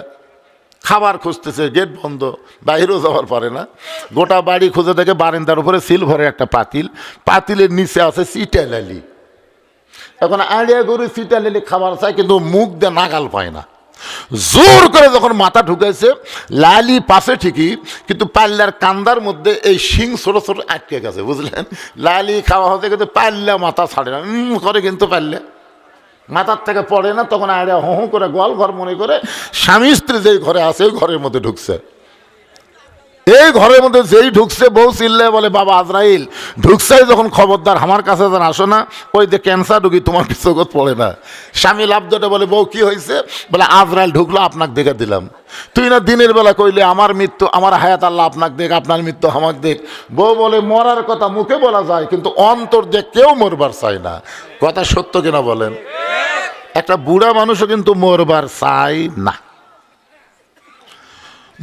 খাবার খুঁজতেছে, গেট বন্ধ, বাইরেও যাওয়ার পারে না। গোটা বাড়ি খুঁজে দেখে বারান্দার উপরে সিলভারের একটা পাতিল, পাতিলের নিচে আছে চিটা লালি। এখন আড়িয়া গরু চিটা লালি খাবার চায়, কিন্তু মুখ দিয়ে নাগাল পায় না। জোর করে যখন মাথা ঢুকাইছে, লালি পাশে ঠিকই, কিন্তু পাল্লার কান্দার মধ্যে এই শিং ছোট ছোট আটকে গেছে। বুঝলেন? লালি খাওয়া হতে কিন্তু পাল্লা মাথা ছাড়ে না, করে কিন্তু পাল্লা মাথার থেকে পড়ে না। তখন আড়িয়া হো হো করে গোয়াল ঘর মনে করে স্বামী স্ত্রী যেই ঘরে আছে ওই ঘরের মধ্যে ঢুকছে। এই ঘরের মধ্যে যেই ঢুকছে, বউ চিল্লে বলে, বাবা আজরাইল ঢুকছে যখন খবরদার আমার কাছে যেন আসো না, ওই যে ক্যান্সার রুগী তোমার পিছগত পড়ে না। স্বামী লাভ ধরে বলে, বউ কি হয়েছে? বলে, আজরাইল ঢুকলো, আপনাকে দেখে দিলাম। তুই না দিনের বেলা কইলে আমার মৃত্যু, আমার হায়াত আল্লাহ আপনাকে দেখ, আপনার মৃত্যু আমাকে দেখ। বউ বলে, মরার কথা মুখে বলা যায়, কিন্তু অন্তর দিয়ে কেউ মরবার চায় না। কথা সত্য কিনা বলেন? একটা বুড়া মানুষও কিন্তু মরবার চায় না।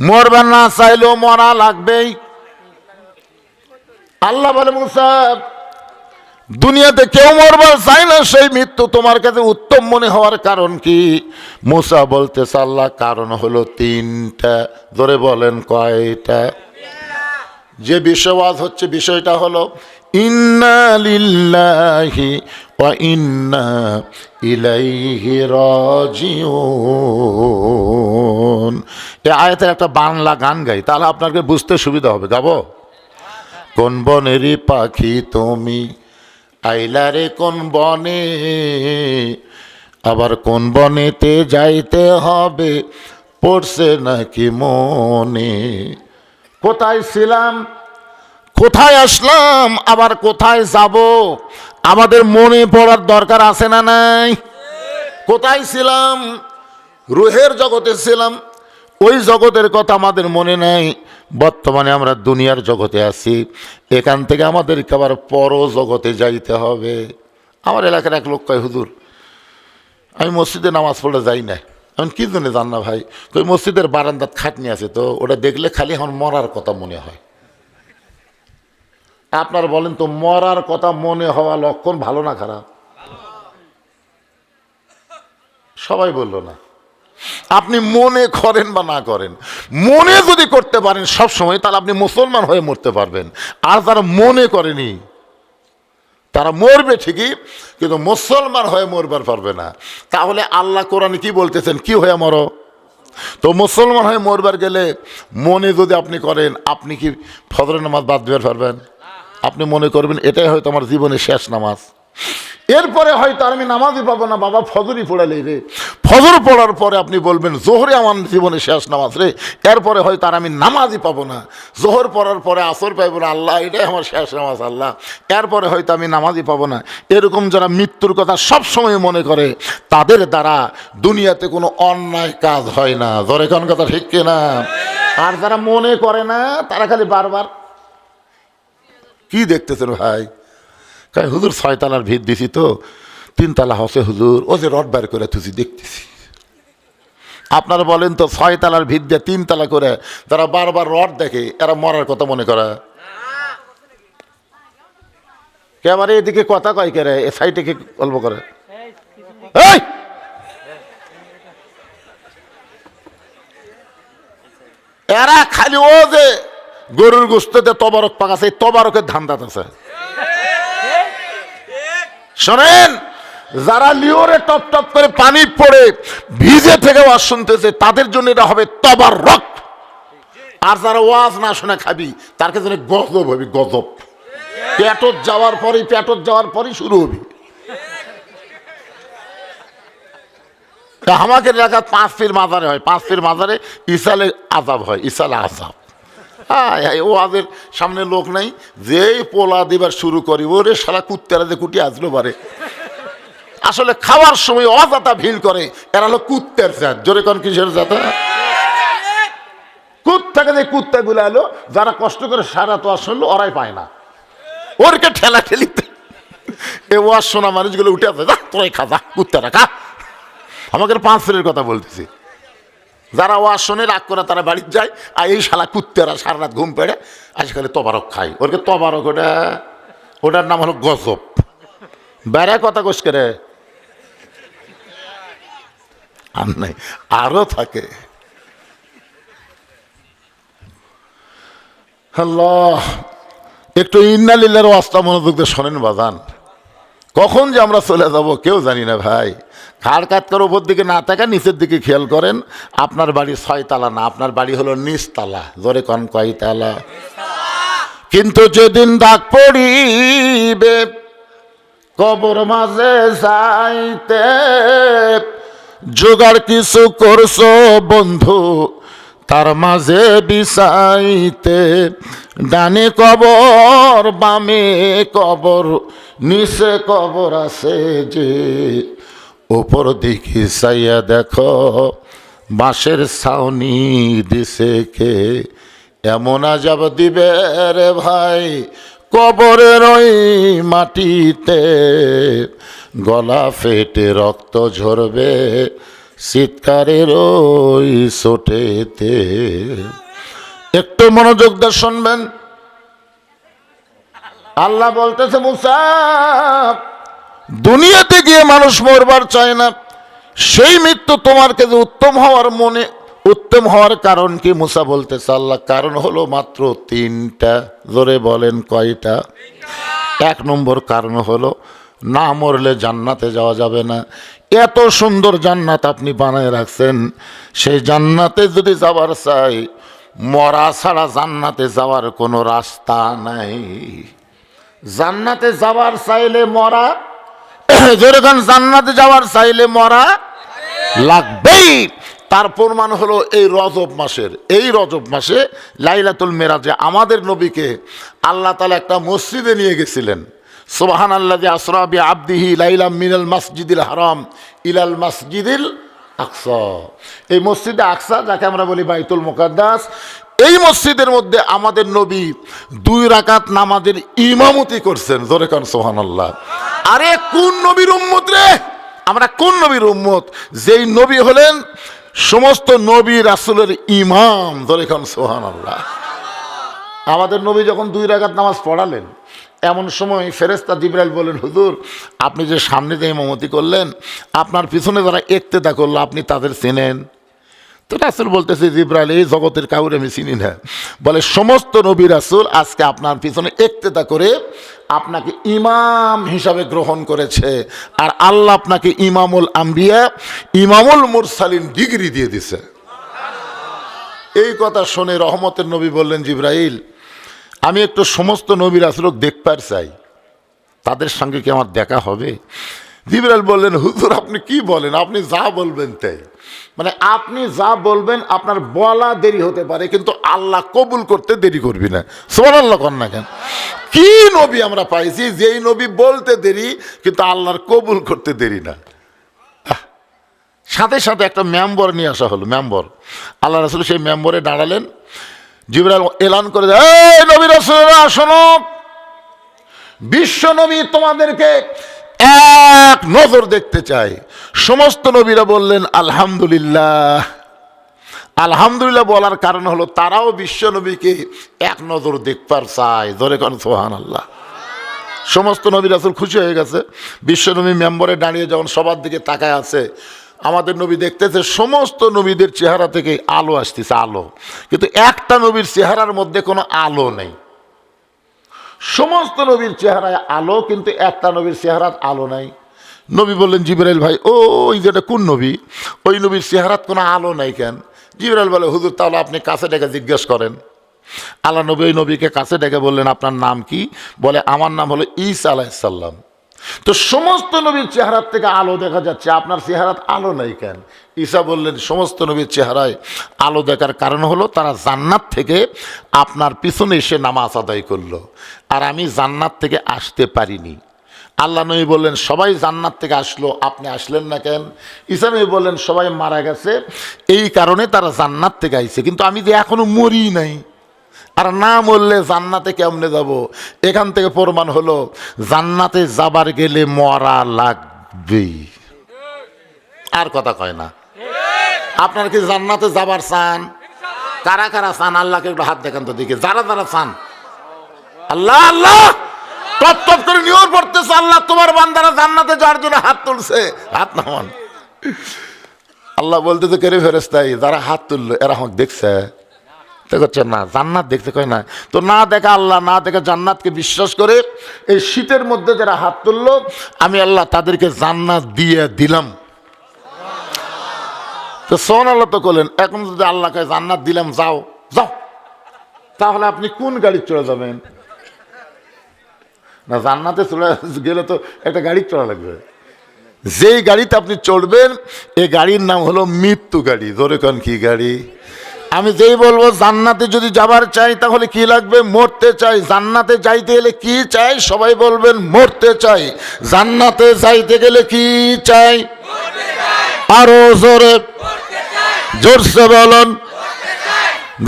মরবার না চাইলেও মরা লাগবেই। আল্লাহ বলে, মুসা দুনিয়াতে কেউ মরবার চায় না, সেই মৃত্যু তোমার কাছে উত্তম মনে হওয়ার কারণ কি? মুসা বলতেছে, আল্লাহ কারণ হলো 3টা। ধরে বলেন কয়টা? যে বিষয়বাদ হচ্ছে, বিষয়টা হলো ইন্না লিল্লাহি ওয়া ইন্না ইলাইহি রাজিউন। এই আয়াতের একটা বাংলা গান গাই, তাহলে আপনাকে বুঝতে সুবিধা হবে। গাবো? কোন বনেরই পাখি তুমি, আইলারে কোন বনে, আবার কোন বনেতে যাইতে হবে, পড়ছে নাকি মনে। কোথায় ছিলাম, কোথায় আসলাম, আবার কোথায় যাব, আমাদের মনে পড়ার দরকার আছে না নাই? কোথায় ছিলাম? রুহের জগতে ছিলাম, ওই জগতের কথা আমাদের মনে নাই। বর্তমানে আমরা দুনিয়ার জগতে আছি, এখান থেকে আমাদেরকে আবার পর জগতে যাইতে হবে। আমার এলাকার এক লোক কয়, হুজুর আমি মসজিদে নামাজ পড়ে যাই না। এখন কি জন্য জান না ভাই? ওই মসজিদের বারান্দার খাটনি আছে, তো ওটা দেখলে খালি আমার মরার কথা মনে হয়। আপনার বলেন তো, মরার কথা মনে হওয়া লক্ষণ ভালো না খারাপ? সবাই বলল না। আপনি মনে করেন বা না করেন, মনে যদি করতে পারেন সব সময়, তাহলে আপনি মুসলমান হয়ে মরতে পারবেন। আর যারা মনে করেনি তারা মরবে ঠিকই, কিন্তু মুসলমান হয়ে মরবার পারবে না। তাহলে আল্লাহ কোরআনে কি বলতেছেন, কি হয়ে মরো? তো মুসলমান হয়ে মরবার গেলে মনে যদি আপনি করেন, আপনি কি ফজরের নামাজ বাদ দিতে পারবেন? আপনি মনে করবেন এটাই হয়তো আমার জীবনের শেষ নামাজ, এরপরে হয়তো আর আমি নামাজই পাবো না, বাবা ফজরই পড়ালে রে। ফজর পড়ার পরে আপনি বলবেন জোহরে আমার জীবনের শেষ নামাজ রে, এরপরে হয়তো আর আমি নামাজই পাবো না। জোহর পড়ার পরে আসর পাইব না, আল্লাহ এটাই আমার শেষ নামাজ আল্লাহ, এরপরে হয়তো আমি নামাজই পাবো না। এরকম যারা মৃত্যুর কথা সব সময় মনে করে, তাদের দ্বারা দুনিয়াতে কোনো অন্যায় কাজ হয় না। জোরে কোন কথা ঠিক কিনা? আর যারা মনে করে না, তারা খালি বারবার কি দেখতেছেন ভাই? কাই হুজুর 6 তলার ভিত দিছি, তো 3 তলা হসে হুজুর, ও যে রড বার করে তুই দেখতেছি। আপনারা বলেন তো, 6 তলার ভিত দিয়ে 3 তলা করে তারা বারবার রড দেখে, এরা মরার কথা মনে করে? কেবারে এদিকে কথা কয় কে রে, এ সাইডে কে গল্প করে? এই এরা খালি ও যে গরুর গোস্তে তবারক পাকাছে, তবারকের ধান্দাত আছে। শোনেন, যারা লিওরে টপ টপ করে পানি পড়ে ভিজে থেকে ওয়াজ শুনতেছে, তাদের জন্য এটা হবে তবারক। আর যারা ওয়াজ না শুনে খাবি, তার কাছে গজব হবে, গজব। পেটত যাওয়ার পরই শুরু হবে। আমাকে এলাকা 5 পীর মাজারে হয়, 5 পীর মাজারে ইসালে আজাব হয়, ইসালে আজাব। ওয়াজের সামনে লোক নাই, যেই পোলা দিবার শুরু করি, ওরে সারা কুত্তারা যে কুটি আসলো পারে। আসলে খাওয়ার সময় অজাতা ভিড় করে, এরা হলো কুত্তের জাত। জোরে কোন কিসের জাত? কুত্তাকে যে কুত্তা গুলো এলো, যারা কষ্ট করে সারা তো শুনলো, ওরাই পায় না, ওরকে ঠেলা ঠেলিতে এ ওয়াজ শোনা মানুষগুলো উঠে আসে, যা তোরাই খা, যা কুত্তারা খা। আমাকে 5 পীরের কথা বলতেছি। যারা ওয়াজ শোনে রাগ করে তারা বাড়িতে যায়, আর এই শালা কুত্তেরা সারা রাত ঘুম পেড়ে আজকাল তবারক খায়। ওরকে তবারক, ওটার নাম হলো গজব। বেড়া কথা কোষ করে আর নাই, আরো থাকে। আল্লাহ, একটু ইন্না লিল্লাহির ওয়াজটা মনোযোগ দিয়ে শোনেন বাজান। কখন যে আমরা চলে যাব কেউ জানি না ভাই। খাড় কাত করে উপর দিকে না থাকা, নিচের দিকে খেয়াল করেন। আপনার বাড়ি 6 তালা না, আপনার বাড়ি হলো নিচতলা। জোরে কন কয় তালা? কিন্তু যেদিন ডাক পড়িবে কবর মাঝে যাইতে, জোগাড় কিছু করছো বন্ধু তার মাঝে বিছাইতে। ডানে কবর, বামে কবর, নিচে কবর আছে যে, উপর দিকে চাইয়া দেখো বাঁশের ছাউনি দিছে কে। এমন আজাব দিবে রে ভাই কবরের ওই মাটিতে, গলা ফেটে রক্ত ঝরবে চিৎকারের ওই ছোটেতে। একটু মনোযোগ দিয়ে শুনবেন। আল্লাহ বলতেছে, মুসা দুনিয়াতে গিয়ে মানুষ মরবার চায় না, সেই মৃত্যু তোমার কাছে উত্তম হওয়ার কারণ কি? মুসা বলতেছে, আল্লাহ কারণ হলো মাত্র 3টা। জোরে বলেন কয়টা? এক নম্বর কারণ হলো না মরলে জান্নাতে যাওয়া যাবে না। এত সুন্দর জান্নাত আপনি বানায় রাখছেন, সেই জান্নাতে যদি যাবার চাই, মরা ছাড়া জান্নাতে যাওয়ার কোনো রাস্তা নাই। জান্নাতে যাওয়ার চাইলে মরা, যেরকম জান্নাতে যাওয়ার চাইলে মরা লাগবেই। তার প্রমাণ হলো এই রজব মাসে লাইলাতুল মেরাজে আমাদের নবীকে আল্লাহ তাআলা একটা মসজিদে নিয়ে গেছিলেন। সুবহানাল্লাযী আসরা বিআবদিহি লাইলাম মিনাল মাসজিদিল হারাম ইলাল মাসজিদিল আকসা। এই মসজিদে আকসা, যাকে আমরা বলি বাইতুল মুকাদ্দাস, এই মসজিদের মধ্যে আমাদের নবী 2 রাকাত নামাজের ইমামতি করছেন। জোরে কান সুবহানাল্লাহ। আরে কোন নবীর উম্মত রে আমরা? কোন নবীর উম্মত? যেই নবী হলেন সমস্ত নবী রাসূলের ইমাম। জোরে কান সুবহানাল্লাহ। আমাদের নবী যখন 2 রাকাত নামাজ পড়ালেন, এমন সময় ফেরেশতা জিবরাইল বলেন, হুজুর আপনি যে সামনে দিয়ে ইমামতি করলেন, আপনার পিছনে যারা ইক্তেদা করলো আপনি তাদের চেনেন? তো রাসূল বলতেছে, জিবরাইল এই জগতের কাউরে আমি চিনি না। বলে সমস্ত নবী রাসূল আজকে আপনার পিছনে ইক্তেদা করে আপনাকে ইমাম হিসাবে গ্রহণ করেছে, আর আল্লাহ আপনাকে ইমামুল আম্বিয়া ইমামুল মুরসালিন ডিগ্রি দিয়ে দিছে। এই কথা শুনে রহমতের নবী বললেন, জিবরাইল আমি একটু সমস্ত নবী রাসূলকে দেখবার চাই, তাদের সঙ্গে কি আমার দেখা হবে? জিবরাইল বললেন, হুজুর আপনি কি বলেন? আপনি যা বলবেন তাই। মানে আপনি যা বলবেন আপনার বলা দেরি হতে পারে, কিন্তু আল্লাহ কবুল করতে দেরি করবি না। সুবহানাল্লাহ কর না কেন? কি নবী আমরা পাইছি যেই নবী বলতে দেরি কিন্তু আল্লাহর কবুল করতে দেরি না। সাথে সাথে একটা মেম্বর নিয়ে আসা হলো। মেম্বর, আল্লাহ রাসূল সেই মেম্বরে দাঁড়ালেন। জিবরাইল এলান করে দেয়, এই নবী রাসূলরা শোনো, বিশ্ব নবী তোমাদেরকে এক নজর দেখতে চাই। সমস্ত নবীরা বললেন আলহামদুলিল্লাহ। আলহামদুলিল্লাহ বলার কারণ হলো তারাও বিশ্ব নবীকে এক নজর দেখবার চায়। ধরে কোন সুবহানাল্লাহ। সমস্ত নবী রাসূল খুশি হয়ে গেছে। বিশ্ব নবী মেম্বরে দাঁড়িয়ে যখন সবার দিকে তাকায় আছে, আমাদের নবী দেখতেছে সমস্ত নবীদের চেহারা থেকে আলো আসতেছে, আলো, কিন্তু একটা নবীর চেহারার মধ্যে কোনো আলো নেই। সমস্ত নবীর চেহারায় আলো, কিন্তু একটা নবীর চেহারার আলো নাই। নবী বললেন, জিবরাইল ভাই ওই যেটা কোন নবী? ওই নবীর চেহারাত কোনো আলো নাই কেন? জিবরাইল বলে, হুজুর তাহলে আপনি কাছে ডেকে জিজ্ঞেস করেন। আল্লাহ নবী ওই নবীকে কাছে ডেকে বললেন, আপনার নাম কি? বলে, আমার নাম হলো ঈসা আলাইহিস সালাম। তো সমস্ত নবীর চেহারার থেকে আলো দেখা যাচ্ছে, আপনার চেহারাত আলো নাই কেন? ঈসা বললেন, সমস্ত নবীর চেহারায় আলো দেখার কারণ হলো তারা জান্নাত থেকে আপনার পিছনে এসে নামাজ আদায় করলো, আর আমি জান্নাত থেকে আসতে পারিনি। আল্লাহ নবী বললেন, সবাই জান্নাত থেকে আসলো, আপনি আসলেন না কেন? ঈসা নবী বললেন, সবাই মারা গেছে, এই কারণে তারা জান্নাত থেকে আইছে, কিন্তু আমি যে এখনো মরি নাই, আর না মরলে জান্নাতে কেমনে যাব? এখান থেকে প্রমাণ হলো জান্নাতে যাবার গেলে মরা লাগবেই। আর কথা কয় না। আপনার কি জান্নাতে যাবার চান? কারা কারা চান? আল্লাহকে একটু হাত দেখান তো দেখি, যারা যারা চান। আল্লাহ আল্লাহ টপ টপ করে নিয়র পড়তেছে, আল্লাহ তোমার বান্দারা জান্নাতে যাওয়ার জন্য হাত তুলছে, হাত নামান। আল্লাহ বলতেছে, কেরে ফেরেশতাই যারা হাত তুললো এরা আমাকে দেখছে? করছে না, জান্নাত দেখতে কয় না। তো না দেখা আল্লাহ, না দেখা জান্নাতকে বিশ্বাস করে এই শীতের মধ্যে যারা হাত তুললো, আমি আল্লাহ তাদেরকে জান্নাত দিয়ে দিলাম। তো সুবহানাল্লাহ তো করলেন। এখন যদি আল্লাহকে জান্নাত দিলাম, যাও যাও, তাহলে আপনি কোন গাড়ি চড়ে যাবেন? না, জান্নাতে চলে গেলে তো একটা গাড়ি চড়া লাগবে। যেই গাড়িতে আপনি চড়বেন এই গাড়ির নাম হলো মৃত্যু গাড়ি। ধরে কোন কি গাড়ি? আমি যেই বলবো জান্নাতে যদি যাবার চাই তাহলে কি লাগবে? মরতে চাই। জান্নাতে যাইতে গেলে কি চাই? সবাই বলবেন মরতে চাই। জান্নাতে যাইতে গেলে কি চাই? আরো জোরে, জোরসে বলুন।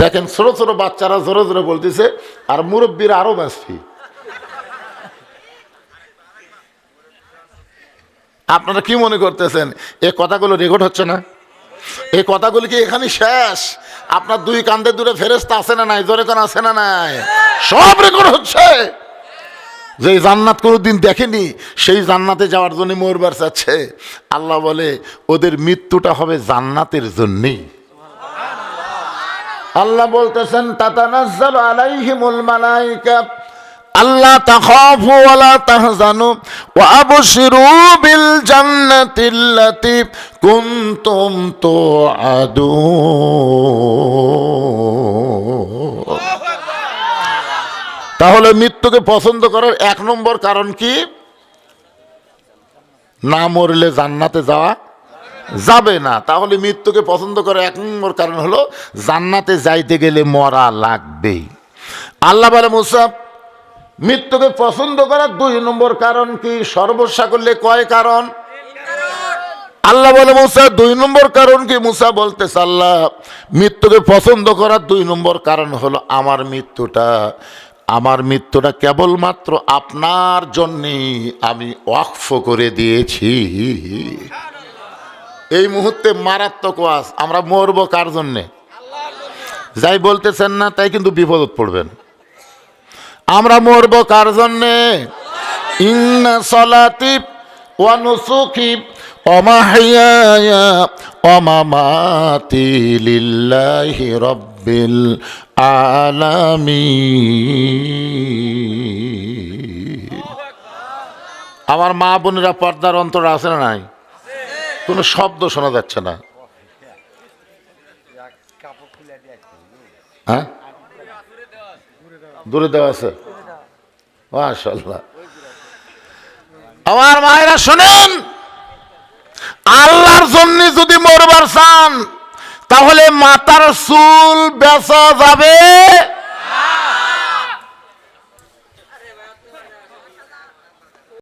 দেখেন ছোট ছোট বাচ্চারা জোরে জোরে বলতেছে, আর মুরব্বীরা আরো ব্যস্ত। আপনারা কি মনে করতেছেন এই কথাগুলো রেকর্ড হচ্ছে না? এই কথাগুলি কি এখানে শেষ? আপনার দুই কান্দে দূরে ফেরেশতা আছে না নাই? জোরে কোন আছে না নাই? সব রেকর্ড হচ্ছে। যে জান্নাত কোনোদিন দেখেনি সেই জান্নাতে যাওয়ার জন্য মরবার চাচ্ছে। আল্লাহ বলে ওদের মৃত্যুটা হবে জান্নাতের জন্যই। আল্লাহ বলতেছেন, তাতানাজ্জালু আলাইহিমুল মালায়েকা, আল্লা তাখাফু ওয়া লা তাহজানু ওয়া আবশিরু বিল জান্নাতিল্লাতী কুনতুম তুআদুন। তাহলে মৃত্যুকে পছন্দ করার 1 নম্বর কারণ কি? না মরলে জান্নাতে যাওয়া যাবে না। তাহলে মৃত্যুকে পছন্দ করার 1 নম্বর কারণ হলো জান্নাতে যাইতে গেলে মরা লাগবেই। আল্লাহ বলে মুসা মৃত্যুকে পছন্দ করার 2 নম্বর কারণ কি? সর্বস্বা করলে কয় কারণ? আল্লাহ বলে মুসা 2 নম্বর কারণ কি? মুসা বলতেছে আল্লাহ মৃত্যুকে পছন্দ করার 2 নম্বর কারণ হলো আমার মৃত্যুটা কেবলমাত্র আপনার জন্যে আমি ওয়াকফ করে দিয়েছি। এই মুহূর্তে মারাত্মক ওয়াজ, আমরা মরবো কার জন্যে? যাই বলতেছেন না তাই কিন্তু বিপদত পড়বেন। আমরা মরবো কার জন্যে? ইন্না সলাতি ওয়া নুসুকি ওয়া মাহইয়ায়া ওয়া মামাতি লিল্লাহি রাব্বিল আলামিন। আমার মা বোনেরা পর্দার অন্তর আছে না নাই? কোনো শব্দ শোনা যাচ্ছে না। হ্যাঁ দূরে দেওয়া আছে, মাশাআল্লাহ। আমার মায়েরা শোনেন, আল্লাহর জন্য যদি মরবার চান তাহলে মাথার চুল বেচা যাবে